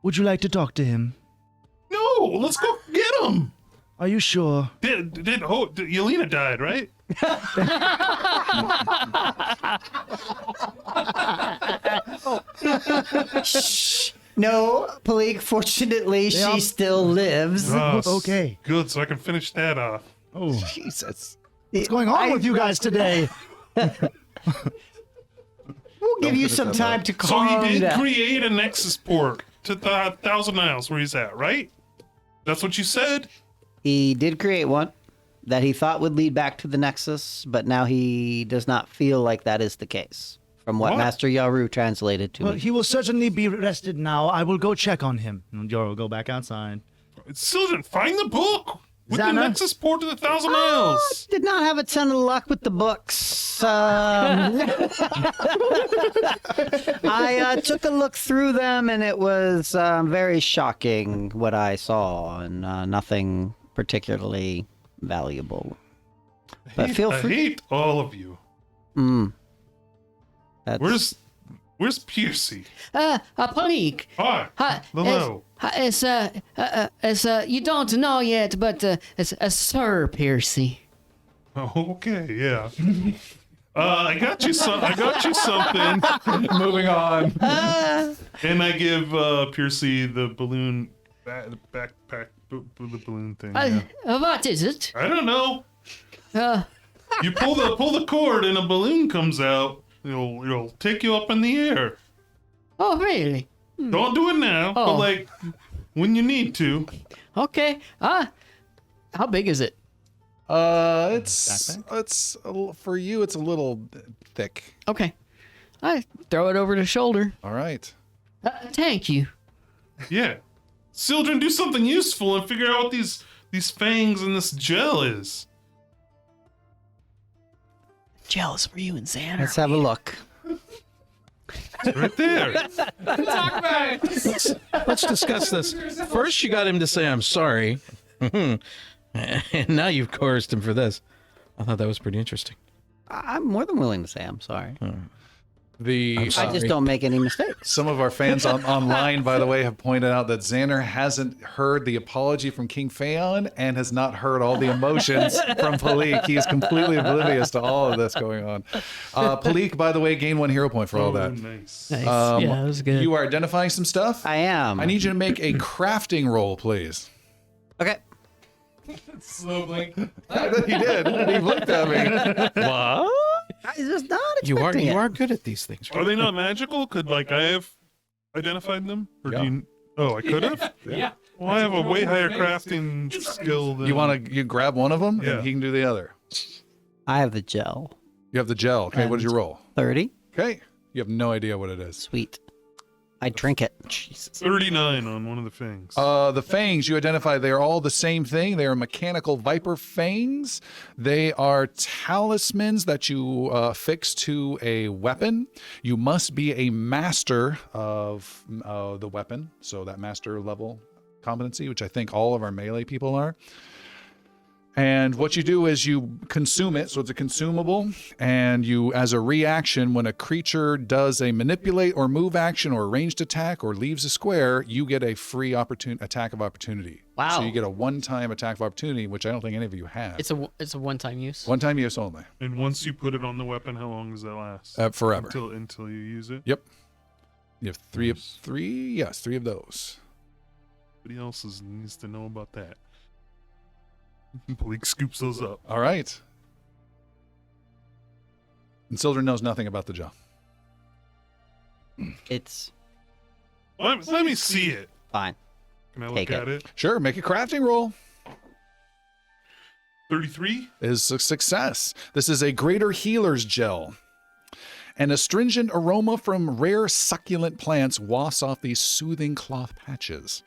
would you like to talk to him? No, let's go get him. Are you sure? Yelena died, right? No, Palik, fortunately, she still lives. Okay. Good, so I can finish that off. Oh, Jesus. what's going on with you guys today? We'll give you some time to So calm he did down. create a Nexus port to the 1,000 Isles where he's at, right? That's what you said? He did create one that he thought would lead back to the Nexus, but now he does not feel like that is the case, from what Master Yaru translated to Well, me. he will certainly be rested now. I will go check on him. And Yoro will go back outside. Children, find the book with the Xana? Nexus port to the 1,000 Isles. Did not have a ton of luck with the books. I took a look through them, and it was very shocking what I saw, and nothing particularly valuable. But feel I free. hate all of you. That's... Where's Piercy? Palik. Hi. Hello. You don't know yet, but it's Sir Piercy. Oh, okay, yeah. I got you something. Moving on. And I give Piercy the balloon backpack, the balloon thing. Yeah. What is it? I don't know. You pull the cord and a balloon comes out. It'll take you up in the air. Oh, really? Don't do it now, but like when you need to. Okay. How big is it? It's for you. It's a little thick. Okay. I throw it over the shoulder. All right. Thank you. Yeah. Children, do something useful and figure out what these fangs and this gel is. Jealous for you and Xander. Let's have a look. It's right there. Talk about it. Let's discuss this. First, you got him to say, I'm sorry. And now you've coerced him for this. I thought that was pretty interesting. I'm more than willing to say I'm sorry. I Sorry. just don't make any mistakes. Some of our fans online, by the way, have pointed out that Xander hasn't heard the apology from King Phaon and has not heard all the emotions from Palik. He is completely oblivious to all of this going on. Palik, by the way, gained 1 hero point for all that. Nice. Nice. Yeah, that was good. You are identifying some stuff? I am. I need you to make a crafting roll, please. Okay. Slow blink. He did. He looked at me. What? I was not You expecting it. are good at these things. Are they not magical? Could I have identified them? Or Yeah. do you? Oh, I could have. Yeah. Well, I have a way higher crafting skill than You grab one of them, Yeah. and he can do the other. I have the gel. You have the gel. Okay, what did you roll? 30. Okay. You have no idea what it is. Sweet. I drink it. Jesus. 39 on one of the fangs. The fangs, you identify, they are all the same thing. They are mechanical viper fangs. They are talismans that you affix to a weapon. You must be a master of the weapon, so that master level competency, which I think all of our melee people are. And what you do is you consume it, so it's a consumable, and you, as a reaction, when a creature does a manipulate or move action or a ranged attack or leaves a square, you get a free attack of opportunity. Wow. So you get a one-time attack of opportunity, which I don't think any of you have. It's a one-time use. One-time use only. And once you put it on the weapon, how long does that last? Forever. Until you use it. Yep. You have three of those. Nobody else needs to know about that. Blake scoops those up. All right. And Sildren knows nothing about the gel. It's Let me see it. fine. Can I look Take it. at it? Sure, make a crafting roll. 33? is a success. This is a greater healer's gel. An astringent aroma from rare succulent plants wafts off these soothing cloth patches.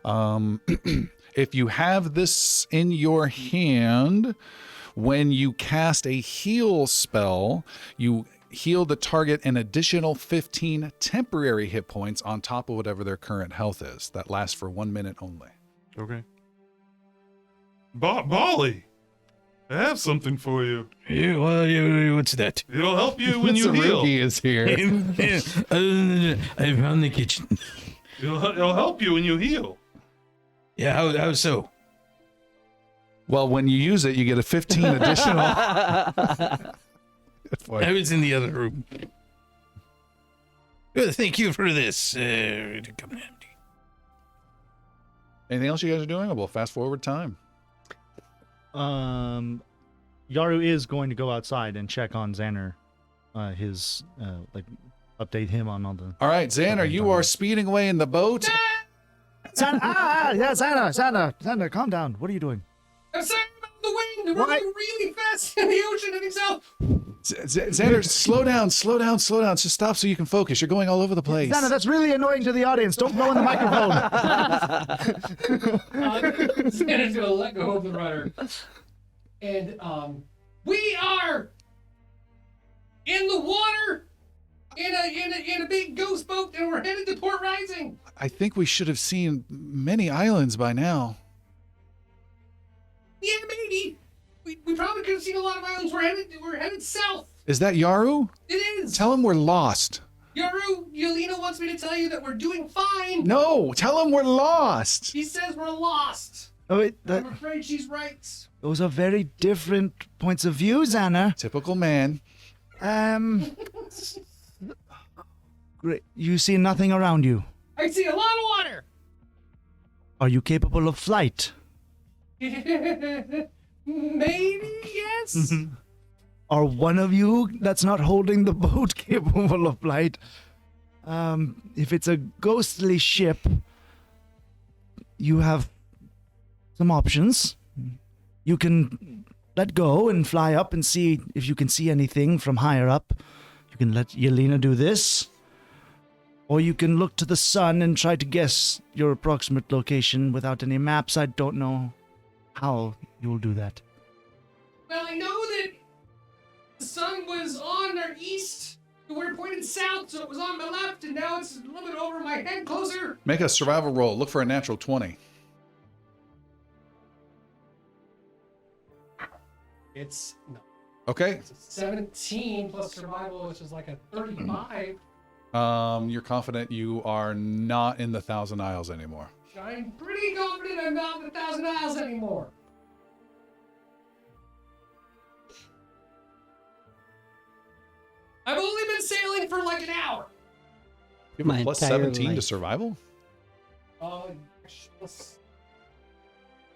If you have this in your hand, when you cast a heal spell, you heal the target an additional 15 temporary hit points on top of whatever their current health is. That lasts for 1 minute only. Okay. Bali, I have something for you. What's that? It'll help you when you heal. Sarugi is here. I found the kitchen. It'll help you when you heal. Yeah, how so? Well, when you use it, you get a 15 additional. I was in the other room. Thank you for this. Anything else you guys are doing? We'll fast forward time. Yaru is going to go outside and check on Xander, update him on all the. All right, Xander, you are speeding away in the boat. Xander, calm down. What are you doing? I'm sorry about the wind. We're going really fast in the ocean and itself. Xander, slow down. Just stop so you can focus. You're going all over the place. Xander, that's really annoying to the audience. Don't blow in the microphone. Xander's gonna let go of the rudder, and we are in the water in a big ghost boat, and we're headed to Port Rising. I think we should have seen many islands by now. Yeah, maybe. We probably could have seen a lot of islands. We're headed south. Is that Yaru? It is. Tell him we're lost. Yaru, Yelena wants me to tell you that we're doing fine. No, tell him we're lost. She says we're lost. Oh, wait, I'm afraid she's right. those are very different points of view, Xander. Typical man. Great. You see nothing around you. I see a lot of water. Are you capable of flight? Maybe, yes. Are one of you that's not holding the boat capable of flight? If it's a ghostly ship, you have some options. You can let go and fly up and see if you can see anything from higher up. You can let Yelena do this. Or you can look to the sun and try to guess your approximate location without any maps. I don't know how you'll do that. Well, I know that the sun was on our east, we're pointed south, so it was on my left, and now it's a little bit over my head closer. Make a survival roll. Look for a natural 20. It's no. Okay. It's a 17 plus survival, which is like a 35. You're confident you are not in the Thousand Isles anymore. I'm pretty confident I'm not in the 1,000 Isles anymore. I've only been sailing for like an hour. You have a My plus entire 17 to life. survival? Plus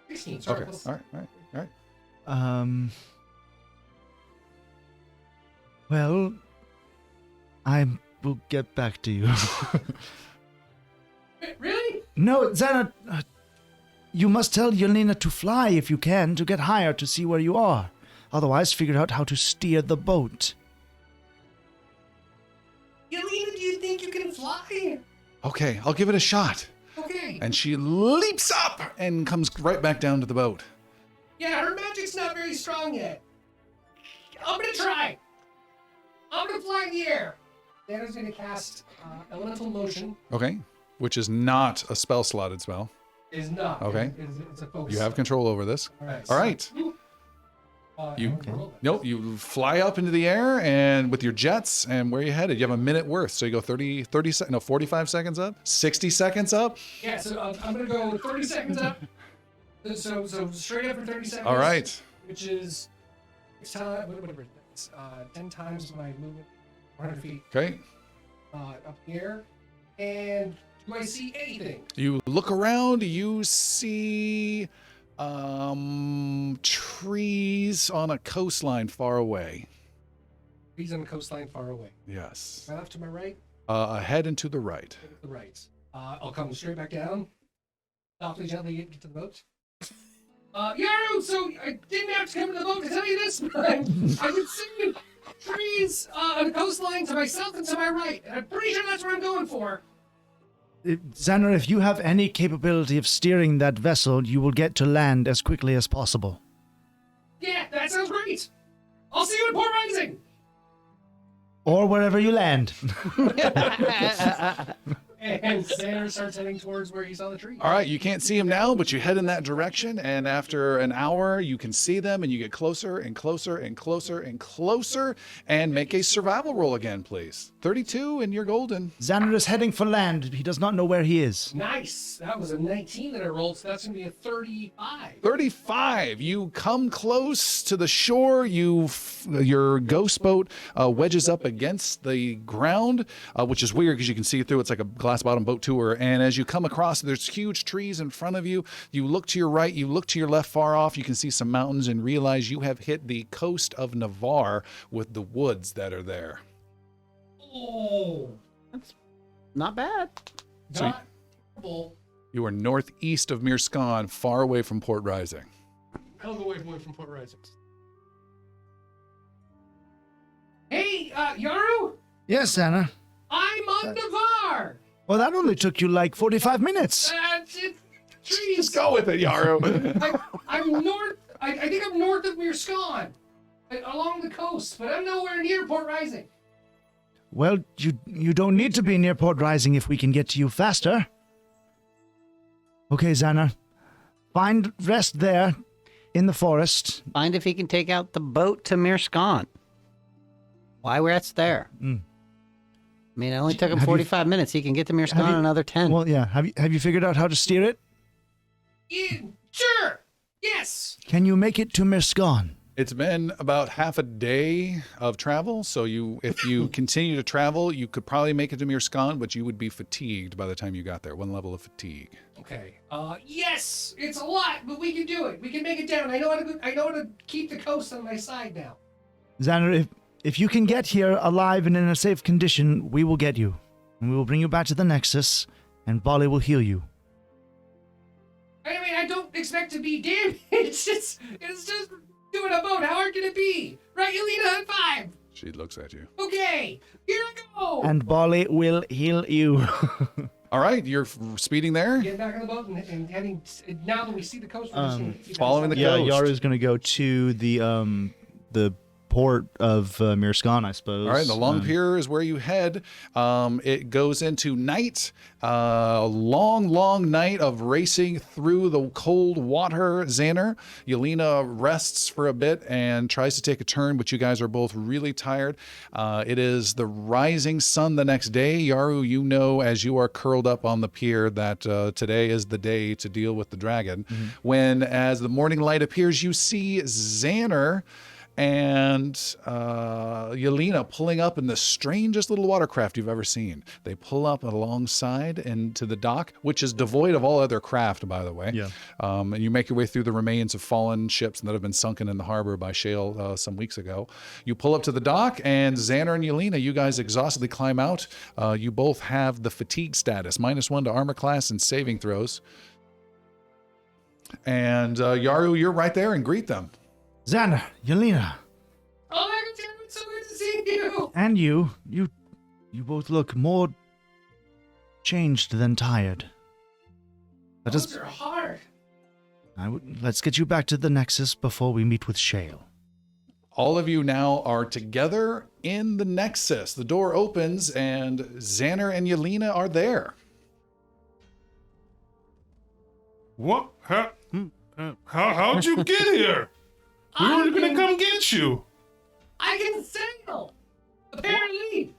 16. Sorry, Okay. plus- All right. Well, I will get back to you. Really? No, Xana, you must tell Yelena to fly if you can, to get higher to see where you are. Otherwise, figure out how to steer the boat. Yelena, do you think you can fly? Okay, I'll give it a shot. Okay. And she leaps up and comes right back down to the boat. Yeah, her magic's not very strong yet. I'm gonna try. I'm gonna fly in the air. Dana's gonna cast elemental motion. Okay. Which is not a spell slotted spell. Is not. Okay. It's a focus. You have control over this. All right. All right. You fly up into the air and with your jets, and where are you headed? You have a minute worth. So you go 45 seconds up, 60 seconds up. Yeah, so I'm gonna go 30 seconds up. So straight up for 30 seconds. All right. Which is whatever. It's 10 times my movement, 100 feet Okay. up in the air. And do I see anything? You look around, you see trees on a coastline far away. Trees on the coastline far away. Yes. My left to my right? Ahead and to the right. To the right. I'll come straight back down. Softly, gently get to the boat. Yaru, so I didn't have to come to the boat to tell you this, but I've been seeing trees on the coastline to my south and to my right, and I'm pretty sure that's where I'm going for. Xander, if you have any capability of steering that vessel, you will get to land as quickly as possible. Yeah, that sounds great. I'll see you at Port Rising. Or wherever you land. And Xander starts heading towards where he saw the tree. All right, you can't see them now, but you head in that direction, and after an hour, you can see them, and you get closer and closer and closer and closer, and make a survival roll again, please. 32, and you're golden. Xander is heading for land. He does not know where he is. Nice. That was a 19 that I rolled, so that's going to be a 35. 35. You come close to the shore. Your ghost boat wedges up against the ground, which is weird because you can see through. It's like a glass bottom boat tour. And as you come across, there's huge trees in front of you. You look to your right, you look to your left far off. You can see some mountains and realize you have hit the coast of Navarre with the woods that are there. Oh, Not bad. not terrible. You are northeast of Mirskan, far away from Port Rising. Hell of a way from Port Rising. Hey, Yaru, Yes, Xander. I'm on Navarre. Well, that only took you like 45 minutes. Trees. Just go with it, Yaru. I'm north. I think I'm north of Mirskan, along the coast, but I'm nowhere near Port Rising. Well, you don't need to be near Port Rising if we can get to you faster. Okay, Xander. Find rest there in the forest. Find if he can take out the boat to Mirskan. Why rest there? I mean, it only took him 45 minutes. He can get to Mirskan in another 10. Well, yeah. Have you figured out how to steer it? Yeah, sure. Yes. Can you make it to Mirskan? It's been about half a day of travel, so if you continue to travel, you could probably make it to Mirskan, but you would be fatigued by the time you got there. One level of fatigue. Okay. Yes, it's a lot, but we can do it. We can make it down. I know how to keep the coast on my side now. Xander, if you can get here alive and in a safe condition, we will get you. And we will bring you back to the Nexus, and Bali will heal you. I mean, I don't expect to be damaged. It's just doing a boat. How hard can it be? Right, Yelena, high five. She looks at you. Okay, here I go. And Bali will heal you. All right, you're speeding there? Getting back on the boat and heading. Now that we see the coast, we're just gonna keep following the Yeah, coast. Yaru's going to go to the port of Mirskan, I suppose. All right, the long pier is where you head. It goes into night, a long night of racing through the cold water. Xander, Yelena rests for a bit and tries to take a turn, but you guys are both really tired. It is the rising sun the next day. Yaru, you know, as you are curled up on the pier, that today is the day to deal with the dragon. When, as the morning light appears, you see Xander and Yelena pulling up in the strangest little watercraft you've ever seen. They pull up alongside into the dock, which is devoid of all other craft, by the way. Yeah. And you make your way through the remains of fallen ships that have been sunken in the harbor by shale some weeks ago. You pull up to the dock, and Xander and Yelena, you guys exhaustedly climb out. You both have the fatigue status, -1 to armor class and saving throws. And Yaru, you're right there and greet them. Xander, Yelena, Oh, it's so good to see you. and you both look more changed than tired. Those are hard. Let's get you back to the Nexus before we meet with Shale. All of you now are together in the Nexus. The door opens, and Xander and Yelena are there. What? How'd you get here? We were gonna come get you. I can sail. Apparently.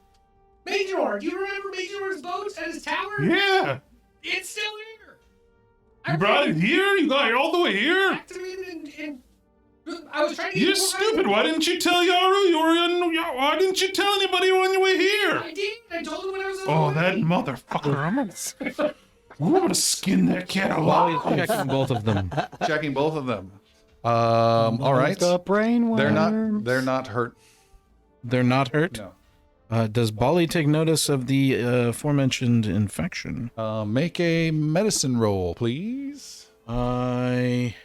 Major, do you remember Major's boat at his tower? Yeah. It's still here. You brought it here? You got it all the way here? Activated and I was trying to get You're it stupid. Why didn't you tell Yaru you were in... Why didn't you tell anybody you were on your way here? I did. I told him when I was on Oh, the that way. motherfucker. I'm gonna skin that cat alive. Always checking both of them. Checking both of them. All right. The brain They're not hurt. They're not hurt? No. Does Bali take notice of the aforementioned infection? Make a medicine roll, please. I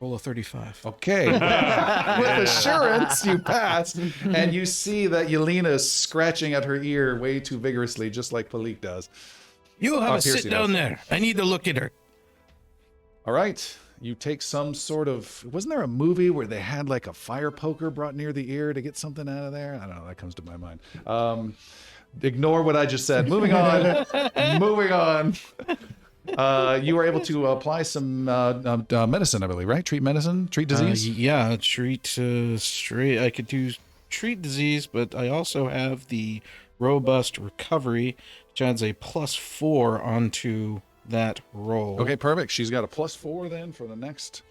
Roll a 35. Okay. With assurance, you pass, and you see that Yelena is scratching at her ear way too vigorously, just like Palik does. You have a Piercy sit down does. there. I need to look at her. All right. You take some sort of... Wasn't there a movie where they had like a fire poker brought near the ear to get something out of there? I don't know. That comes to my mind. Ignore what I just said. Moving on. Moving on. You were able to apply some medicine, I believe, right? Treat medicine? Treat disease? Yeah, treat I could do treat disease, but I also have the robust recovery, which adds a +4 onto that roll. Okay, perfect. She's got a +4 then for the next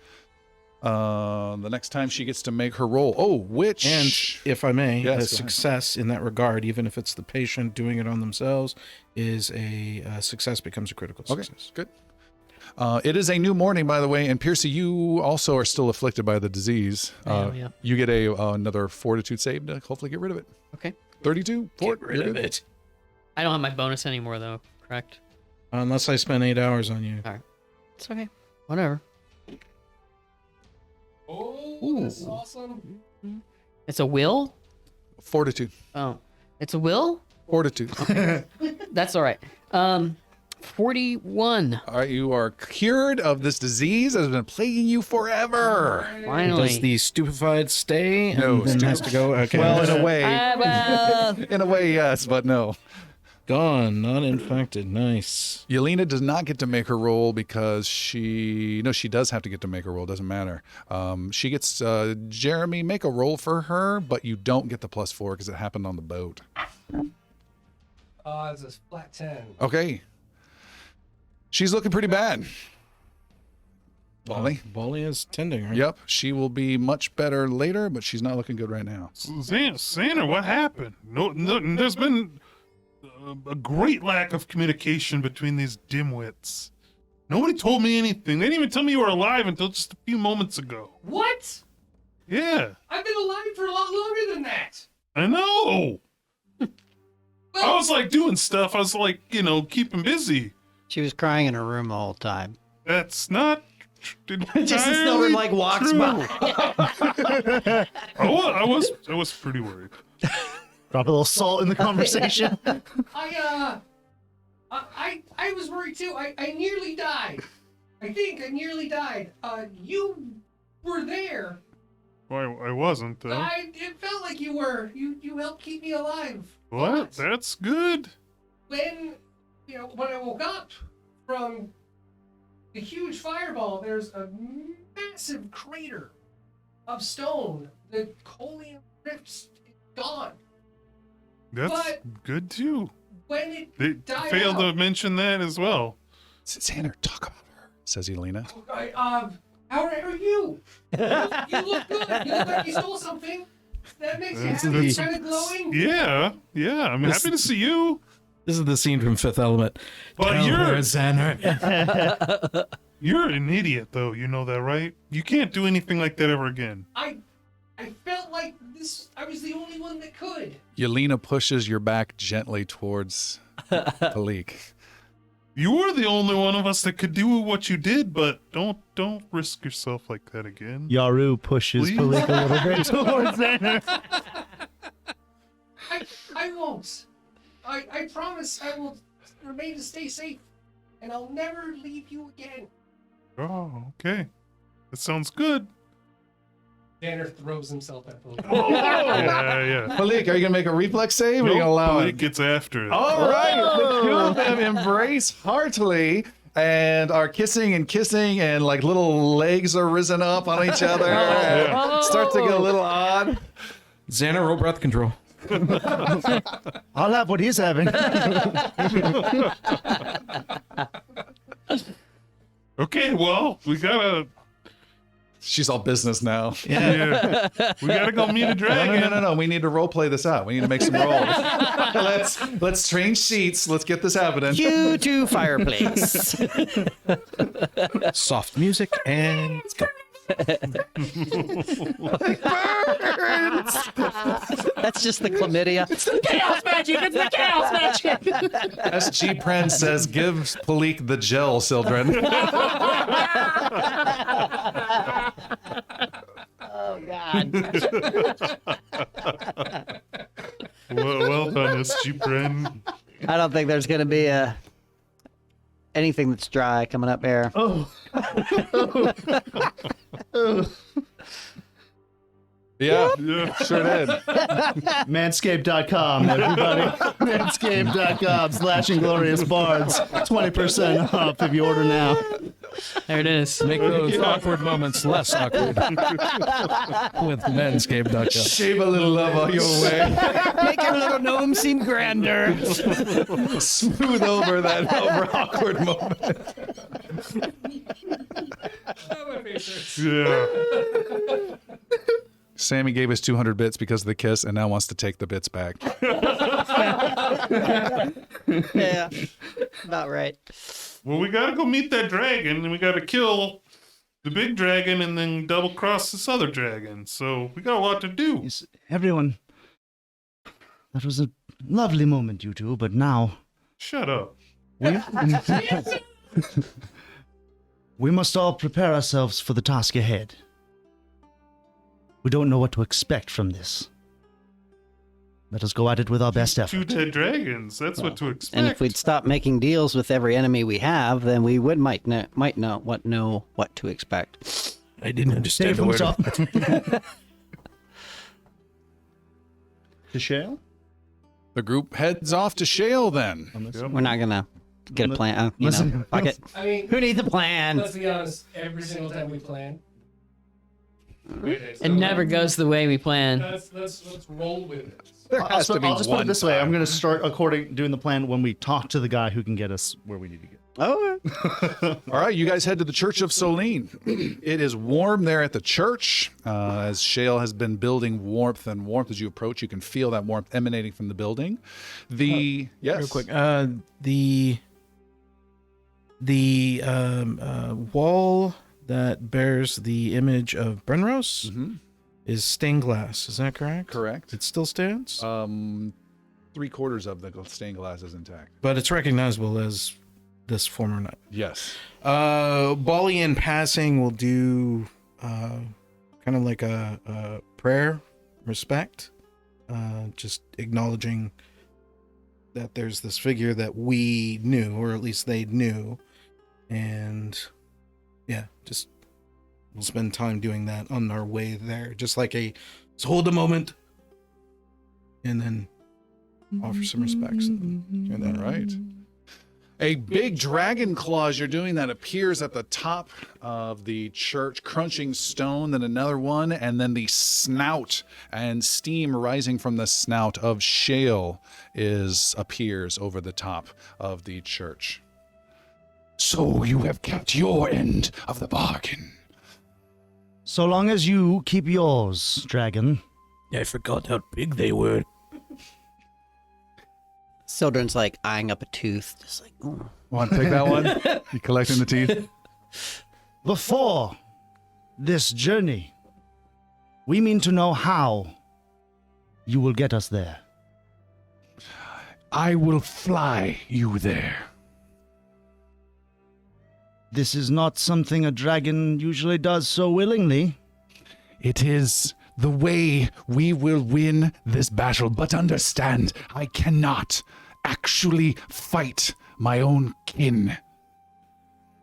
time she gets to make her roll. Oh, which... And if I may, Yes, go a ahead. success in that regard, even if it's the patient doing it on themselves, is a success becomes a critical Okay, success. good. It is a new morning, by the way, and Piercy, you also are still afflicted by the disease. Yeah. You get another fortitude save to hopefully get rid of it. Okay. 32? Get rid of it. I don't have my bonus anymore, though, correct? Unless I spend 8 hours on you. It's okay. Whatever. Oh, that's awesome. It's a will? Fortitude. Oh. It's a will? Fortitude. That's all right. 41. All right, you are cured of this disease that has been plaguing you forever. Finally. Does the stupefied stay and No, then has to go? Okay. Well, in a way. Well, In a way, yes, but no. Gone, not infected. Nice. Yelena does not get to make her roll because she does have to get to make her roll. Doesn't matter. She gets Jeremy make a roll for her, but you don't get the +4 because it happened on the boat. It's a flat 10. Okay. She's looking pretty bad. Molly. Bolly is tending, right? Yep. She will be much better later, but she's not looking good right now. Santa, what happened? No, there's been a great lack of communication between these dimwits. Nobody told me anything. They didn't even tell me you were alive until just a few moments ago. What? Yeah, I've been alive for a lot longer than that. I know. I was like doing stuff. I was like, keeping busy. She was crying in her room the whole time. That's not Just as Snowbird like walks by. I was pretty worried. Drop a little salt in the conversation. I was worried too. I nearly died. I think I nearly died. You were there. Well, I wasn't though. It felt like you were. You helped keep me alive. What? That's good. When I woke up from the huge fireball, there's a massive crater of stone. The Colium Rift's gone. That's But- good too. When it They died failed to out, mention that as well. Xander, talk about her, says Yelena. how are you? You look good. You look like you stole something. That makes you happy. Kind of glowing. Yeah, I'm happy to see you. This is the scene from Fifth Element. But Tell you're- her, Xander. You're an idiot, though. You know that, right? You can't do anything like that ever again. I felt like this. I was the only one that could. Yelena pushes your back gently towards Palik. You were the only one of us that could do what you did, but don't risk yourself like that again. Yaru pushes Please? Palik a little bit towards Xander. I won't. I promise I will remain to stay safe, and I'll never leave you again. Oh, okay. That sounds good. Tanner throws himself at Palik. Yeah. Palik, are you going to make a reflex save or are you going to allow Blake it? gets after it. All right. The two of them embrace heartily and are kissing, and like little legs are risen up on each other. Yeah. Starts to get a little odd. Xander, roll breath control. I'll have what he's having. Okay, well, we gotta. She's all business now. Yeah. We gotta go meet a dragon. No. We need to role play this out. We need to make some rolls. Let's change seats. Let's get this happening. You to fireplace. Soft music and let's go. That's just the chlamydia. Chaos magic! It's the chaos magic! SG Pren says, give Palik the gel, Sildren. Well done, SG Bren. I don't think there's going to be anything that's dry coming up here. Oh. Yeah, Yeah. sure did. Manscaped.com, everybody. Manscaped.com/Inglorious Bards. 20% off if you order now. There it is. Make those awkward moments less awkward with manscaped.com. Shave a little love on your way. Make your little gnome seem grander. Smooth over that awkward moment. Yeah. Sammy gave us 200 bits because of the kiss and now wants to take the bits back. Yeah, about right. Well, we gotta go meet that dragon, and we gotta kill the big dragon, and then double cross this other dragon. So we got a lot to do. Yes, everyone, that was a lovely moment, you two, but now Shut up. we must all prepare ourselves for the task ahead. We don't know what to expect from this. Let us go at it with our best Two effort. dead dragons. That's what to expect. And if we'd stop making deals with every enemy we have, then we might know what to expect. I didn't understand Dave, a word. what's up? To Shale? The group heads off to Shale then. We're not gonna get a plan. Listen. Fuck it. I mean, Who needs a plan? let's be honest. Every single time we plan, It never goes the way we plan. Let's roll with it. There I'll has to be just put one it this way. I'm time. going to start doing the plan when we talk to the guy who can get us where we need to get. Oh, All right, you guys head to the Church of Solene. It is warm there at the church. As Shale has been building warmth and warmth as you approach, you can feel that warmth emanating from the building. Yes, Real quick, the wall that bears the image of Brenros is stained glass. Is that correct? correct. It still stands, 3/4 of the stained glass is intact. but it's recognizable as this former knight. Yes. Bali in passing will do kind of like a prayer, respect, just acknowledging that there's this figure that we knew, or at least they knew, and yeah, just we'll spend time doing that on our way there, just like let's hold a moment, and then offer some respects. And All right. A big dragon claw as you're doing that appears at the top of the church, crunching stone, then another one, and then the snout and steam rising from the snout of Shale appears over the top of the church. So you have kept your end of the bargain. So long as you keep yours, dragon. I forgot how big they were. Sildren's like eyeing up a tooth, just like, oh. Want to take that one? You collecting the teeth? Before this journey, we mean to know how you will get us there. I will fly you there. This is not something a dragon usually does so willingly. It is the way we will win this battle, but understand, I cannot actually fight my own kin.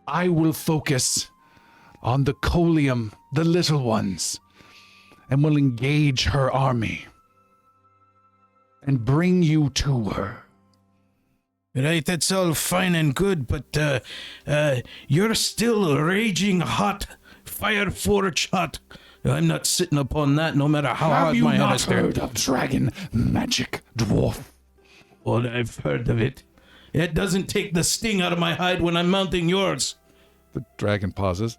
I will focus on the Colium, the little ones, and will engage her army and bring you to her. Right, that's all fine and good, but you're still raging hot, fire forge hot. I'm not sitting upon that, no matter how Have hard you my head not is there. heard of dragon magic, dwarf? Well, I've heard of it. It doesn't take the sting out of my hide when I'm mounting yours. The dragon pauses.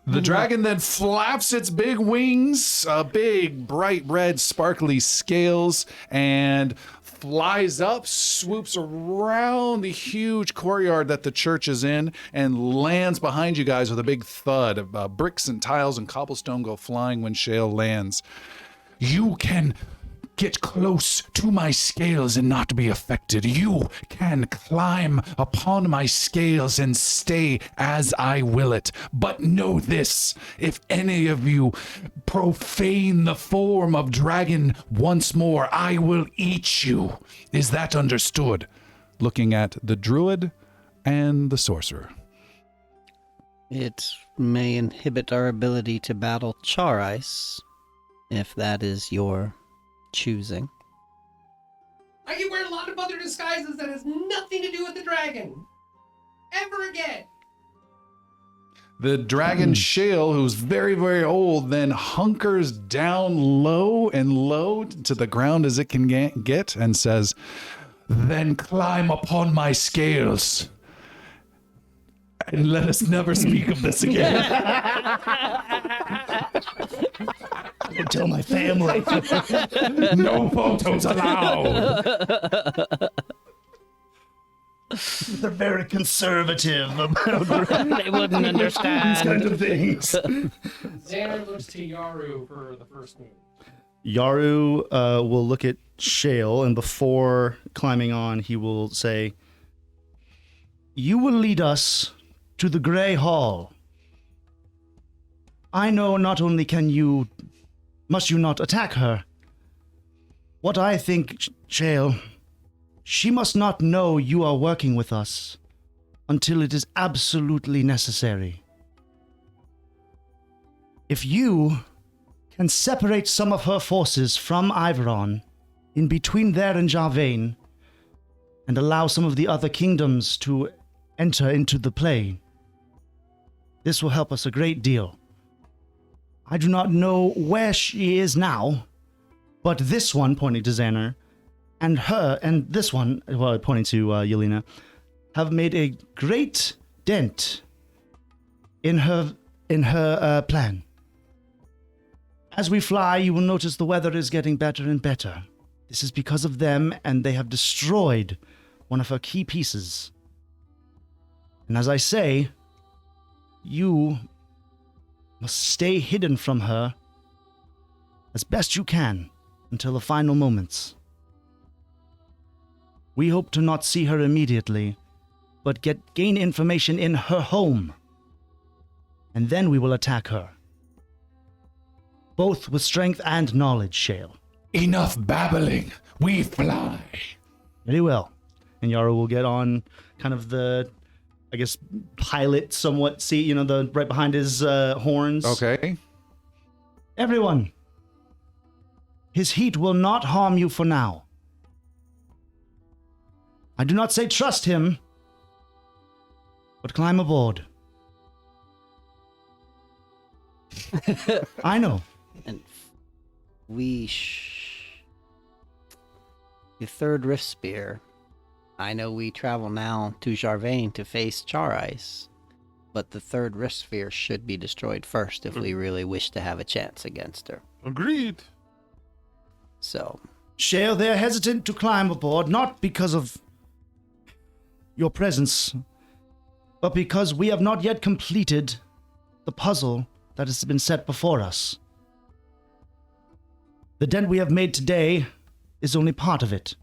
The dragon then flaps its big wings, big, bright red, sparkly scales, and flies up, swoops around the huge courtyard that the church is in, and lands behind you guys with a big thud. Bricks and tiles and cobblestone go flying when Shale lands. You can get close to my scales and not be affected. You can climb upon my scales and stay as I will it. But know this, if any of you profane the form of dragon once more, I will eat you. Is that understood? Looking at the druid and the sorcerer. It may inhibit our ability to battle Charice, if that is your choosing. I can wear a lot of other disguises that has nothing to do with the dragon. Ever again. The dragon Shale, who's very, very old, then hunkers down low to the ground as it can get and says, "Then climb upon my scales and let us never speak of this again." Don't tell my family. No photos allowed. They're very conservative about They wouldn't these understand. kind of things. Xander looks to Yaru for the first move. Yaru will look at Shale, and before climbing on, he will say, "You will lead us to the Grey Hall. I know not only must you not attack her. What I think, Shale, she must not know you are working with us until it is absolutely necessary. If you can separate some of her forces from Iveron, in between there and Jarvain, and allow some of the other kingdoms to enter into the play, this will help us a great deal. I do not know where she is now, but this one," pointing to Xander, "and her, and this one," well, pointing to Yelena, "have made a great dent in her plan. As we fly, you will notice the weather is getting better and better. This is because of them, and they have destroyed one of her key pieces. And as I say, you must stay hidden from her as best you can until the final moments. We hope to not see her immediately, but gain information in her home, and then we will attack her. Both with strength and knowledge, Shale." Enough babbling. We fly. Very well. And Yara will get on kind of the, I guess, pilot somewhat seat, the right behind his horns. Okay. "Everyone, his heat will not harm you for now. I do not say trust him, but climb aboard." I know. And the third Rift Spear. I know we travel now to Jarvain to face Charice, but the third Rift Sphere should be destroyed first if we really wish to have a chance against her. Agreed. So, Shale, they are hesitant to climb aboard, not because of your presence, but because we have not yet completed the puzzle that has been set before us. The dent we have made today is only part of it.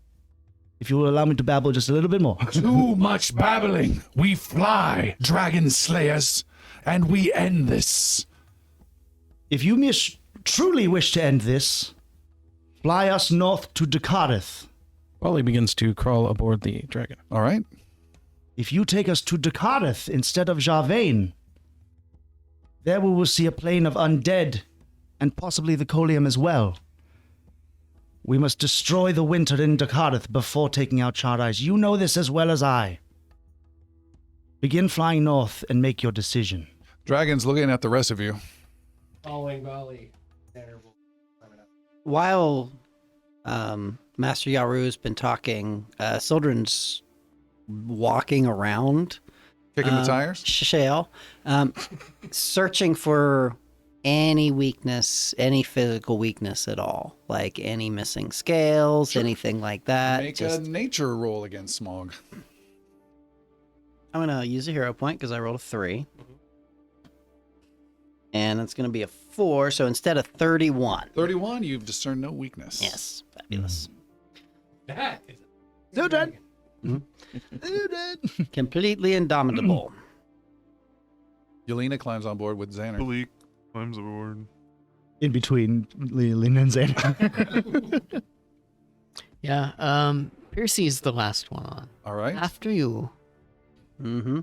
If you will allow me to babble just a little bit more. Too much babbling. We fly, dragon slayers, and we end this. If you truly wish to end this, fly us north to Dakareth. Wally begins to crawl aboard the dragon. All right. If you take us to Dakareth instead of Jarvain, there we will see a plane of undead, and possibly the Colium as well. We must destroy the winter in Dakareth before taking out Charice. You know this as well as I. Begin flying north and make your decision. Dragon's looking at the rest of you. Following Bali. Xander will climb it up. while Master Yaru's been talking, Sildren's walking around. Kicking the tires? Shale, searching for any weakness, any physical weakness at all, like any missing scales, anything like that. Make a nature roll against Smog. I'm gonna use a hero point because I rolled a 3. And it's going to be a 4, so instead of 31. 31, you've discerned no weakness. Yes, fabulous. That is Zildred. Completely indomitable. Yelena climbs on board with Xander. Malik climbs aboard. In between Lynn and Xander. Yeah, Percy's the last one on. All right. After you. Mm-hmm.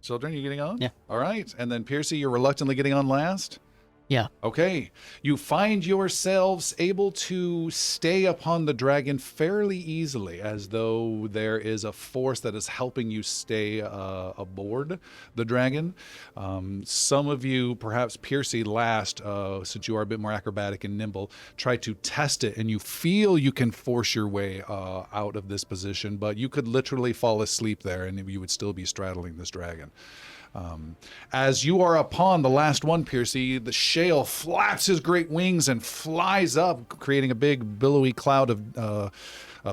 Children, you getting on? Yeah. All right. And then Piercy, you're reluctantly getting on last? Yeah. Okay. You find yourselves able to stay upon the dragon fairly easily, as though there is a force that is helping you stay aboard the dragon. Some of you, perhaps Piercy last, since you are a bit more acrobatic and nimble, try to test it, and you feel you can force your way out of this position, but you could literally fall asleep there, and you would still be straddling this dragon. As you are upon the last one, Piercy, the shale flaps his great wings and flies up, creating a big billowy cloud of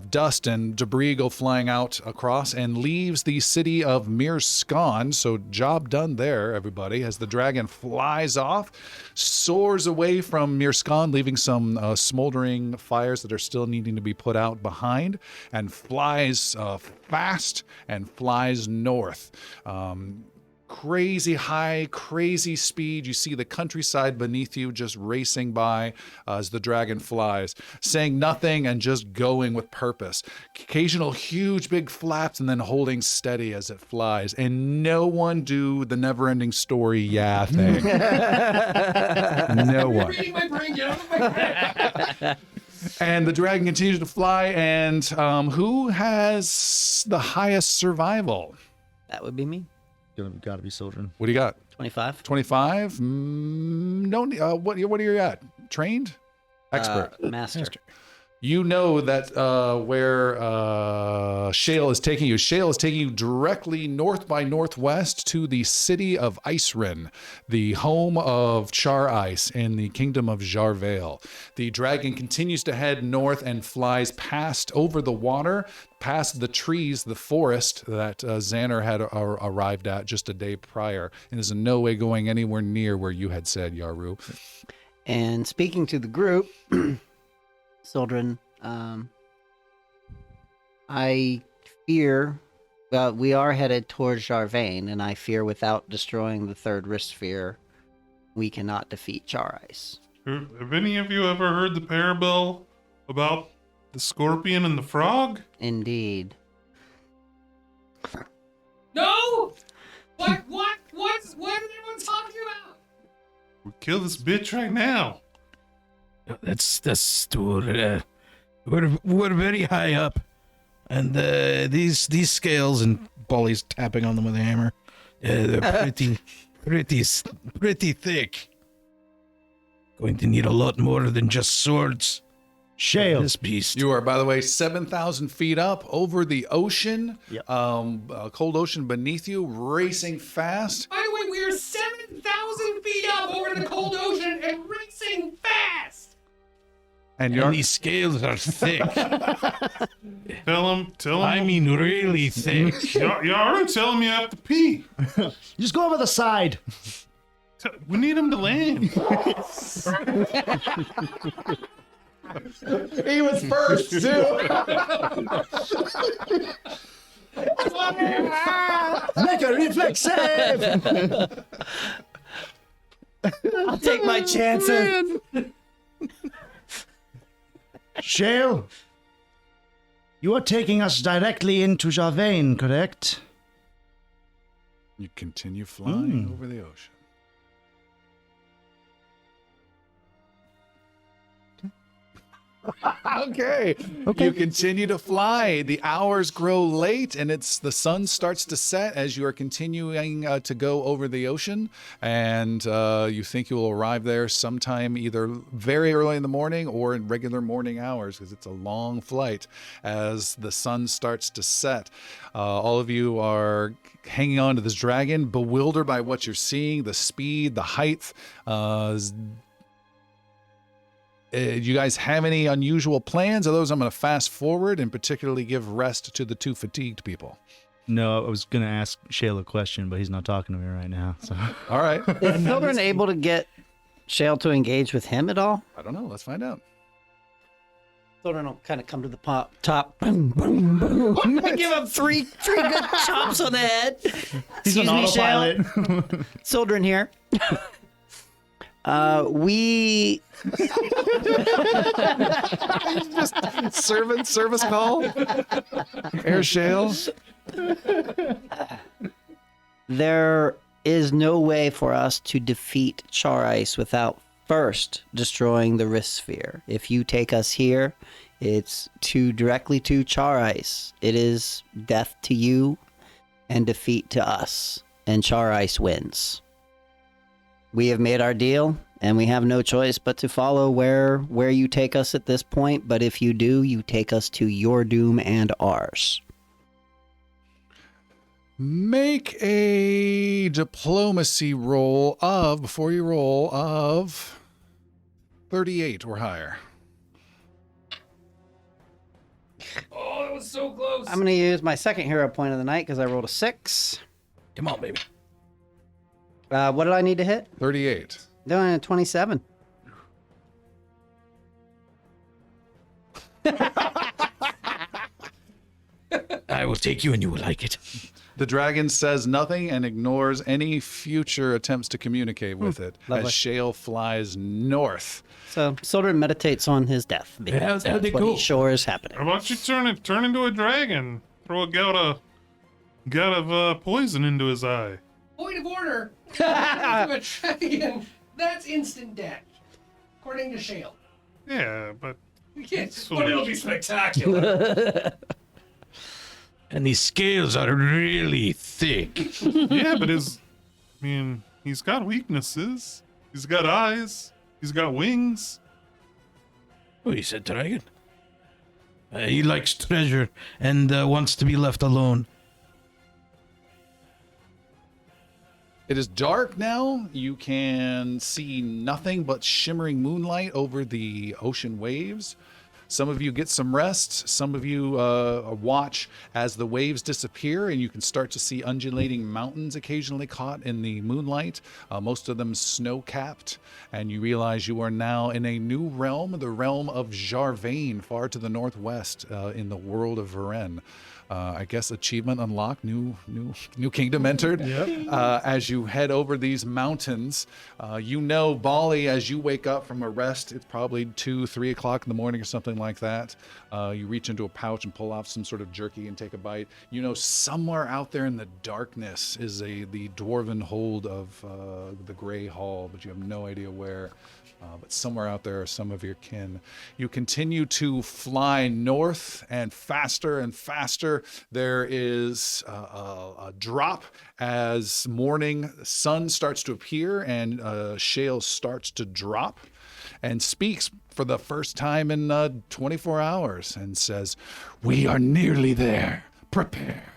dust and debris go flying out across and leaves the city of Mirskan. So job done there, everybody, as the dragon flies off, soars away from Mirskan, leaving some smoldering fires that are still needing to be put out behind, and flies fast and flies north. Crazy high, crazy speed. You see the countryside beneath you just racing by as the dragon flies, saying nothing and just going with purpose. Occasional huge big flaps and then holding steady as it flies. And no one do the never-ending story yeah thing. No one. reading my brain. Get out of my brain. And the dragon continues to fly. And who has the highest survival? That would be me. Gotta be children. What do you got? 25. 25? No. What are you at? Trained? Expert. Master. You know that where Shale is taking you. Shale is taking you directly north by northwest to the city of Icerin, the home of Charice in the kingdom of Jarvale. The dragon continues to head north and flies past over the water, past the trees, the forest that Xander had arrived at just a day prior, and is in no way going anywhere near where you had said, Yaru. And speaking to the group, Sildren, I fear, we are headed towards Jarvain, and I fear without destroying the third wrist sphere, we cannot defeat Charice. Have any of you ever heard the parable about the scorpion and the frog? Indeed. No! What is everyone talking about? We'll kill this bitch right now. That's too. We're very high up, and these scales and Bolly's tapping on them with a hammer. They're pretty thick. Going to need a lot more than just swords. Shale. This beast. You are, by the way, 7,000 feet up over the ocean, Yep. cold ocean beneath you, racing fast. By the way, we are 7,000 feet up over the cold ocean and racing fast. And And these scales are thick. Tell him. I mean, really thick. Yaru, tell him you have to pee. Just go over the side. We need him to land. He was first, too. Make a reflex save. I'll take my chances. Shale, you are taking us directly into Jarvain, correct? You continue flying over the ocean. Okay. You continue to fly. The hours grow late, and the sun starts to set as you are continuing to go over the ocean. And you think you will arrive there sometime either very early in the morning or in regular morning hours, because it's a long flight as the sun starts to set. All of you are hanging on to this dragon, bewildered by what you're seeing, the speed, the height. Do you guys have any unusual plans? Are those I'm going to fast forward and particularly give rest to the two fatigued people? No, I was gonna ask Shale a question, but he's not talking to me right now. So All right. Is Children able to get Shale to engage with him at all? I don't know. Let's find out. Children will kind of come to the top. Boom, boom, boom. Give him three good chops on the head. he's Excuse on me, Shale. autopilot. Children here. We Just service call. Air Shale. There is no way for us to defeat Charice without first destroying the Rift Sphere. If you take us here, it's directly to Charice. It is death to you and defeat to us, and Charice wins. We have made our deal, and we have no choice but to follow where you take us at this point. But if you do, you take us to your doom and ours. Make a diplomacy roll before you roll, of 38 or higher. Oh, that was so close. I'm going to use my second hero point of the night because I rolled a 6. Come on, baby. What did I need to hit? 38. Doing a 27. I will take you and you will like it. The dragon says nothing and ignores any future attempts to communicate with it lovely. as Shale flies north. So Soldrin meditates on his death. because How'd that's it what go? he sure is happening. How about you turn into a dragon? Throw a gout of poison into his eye. Point of order. To a dragon, that's instant death, according to Shale. Yeah, but Yes, but it'll be spectacular. And these scales are really thick. yeah, but he's got weaknesses. He's got eyes. He's got wings. Oh, he said dragon. He likes treasure and wants to be left alone. It is dark now. You can see nothing but shimmering moonlight over the ocean waves. Some of you get some rest. Some of you watch as the waves disappear, and you can start to see undulating mountains occasionally caught in the moonlight, most of them snow-capped. And you realize you are now in a new realm, the realm of Jarvain, far to the northwest in the world of Varen. I guess achievement unlocked, new kingdom entered. As you head over these mountains, Bali, as you wake up from a rest, it's probably 2-3 o'clock in the morning or something like that. You reach into a pouch and pull off some sort of jerky and take a bite. Somewhere out there in the darkness is the dwarven hold of the Grey Hall, but you have no idea where. But somewhere out there are some of your kin. You continue to fly north and faster and faster. There is a drop as morning sun starts to appear and Shale starts to drop and speaks for the first time in 24 hours and says, "We are nearly there. Prepare."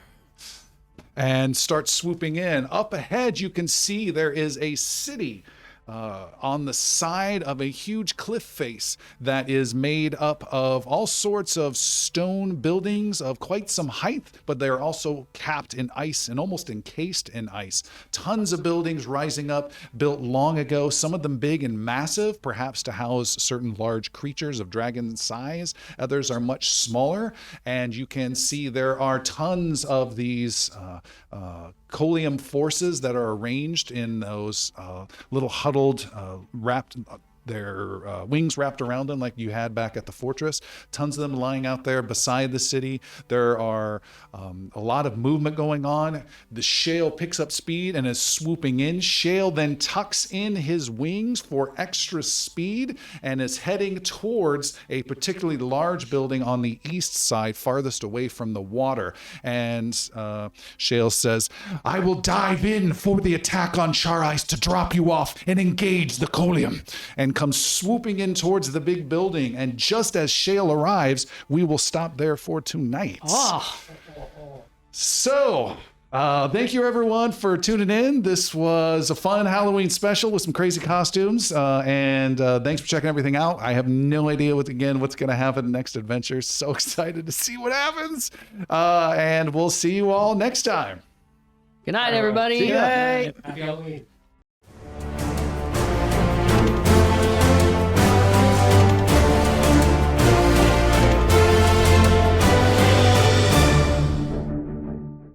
And starts swooping in. Up ahead, you can see there is a city on the side of a huge cliff face that is made up of all sorts of stone buildings of quite some height, but they're also capped in ice and almost encased in ice. Tons of buildings rising up, built long ago, some of them big and massive, perhaps to house certain large creatures of dragon size. Others are much smaller, and you can see there are tons of these Colium forces that are arranged in those little huddled, wrapped, their wings wrapped around them like you had back at the fortress. Tons of them lying out there beside the city. There are a lot of movement going on. The Shale picks up speed and is swooping in. Shale then tucks in his wings for extra speed and is heading towards a particularly large building on the east side, farthest away from the water. And Shale says, "I will dive in for the attack on Charice to drop you off and engage the Colium." And comes swooping in towards the big building. And just as Shale arrives, we will stop there for tonight. Oh. So, Thank you, everyone, for tuning in. This was a fun Halloween special with some crazy costumes. And thanks for checking everything out. I have no idea what's going to happen next adventure. So excited to see what happens. And we'll see you all next time. Good night, everybody. See ya. Happy Halloween.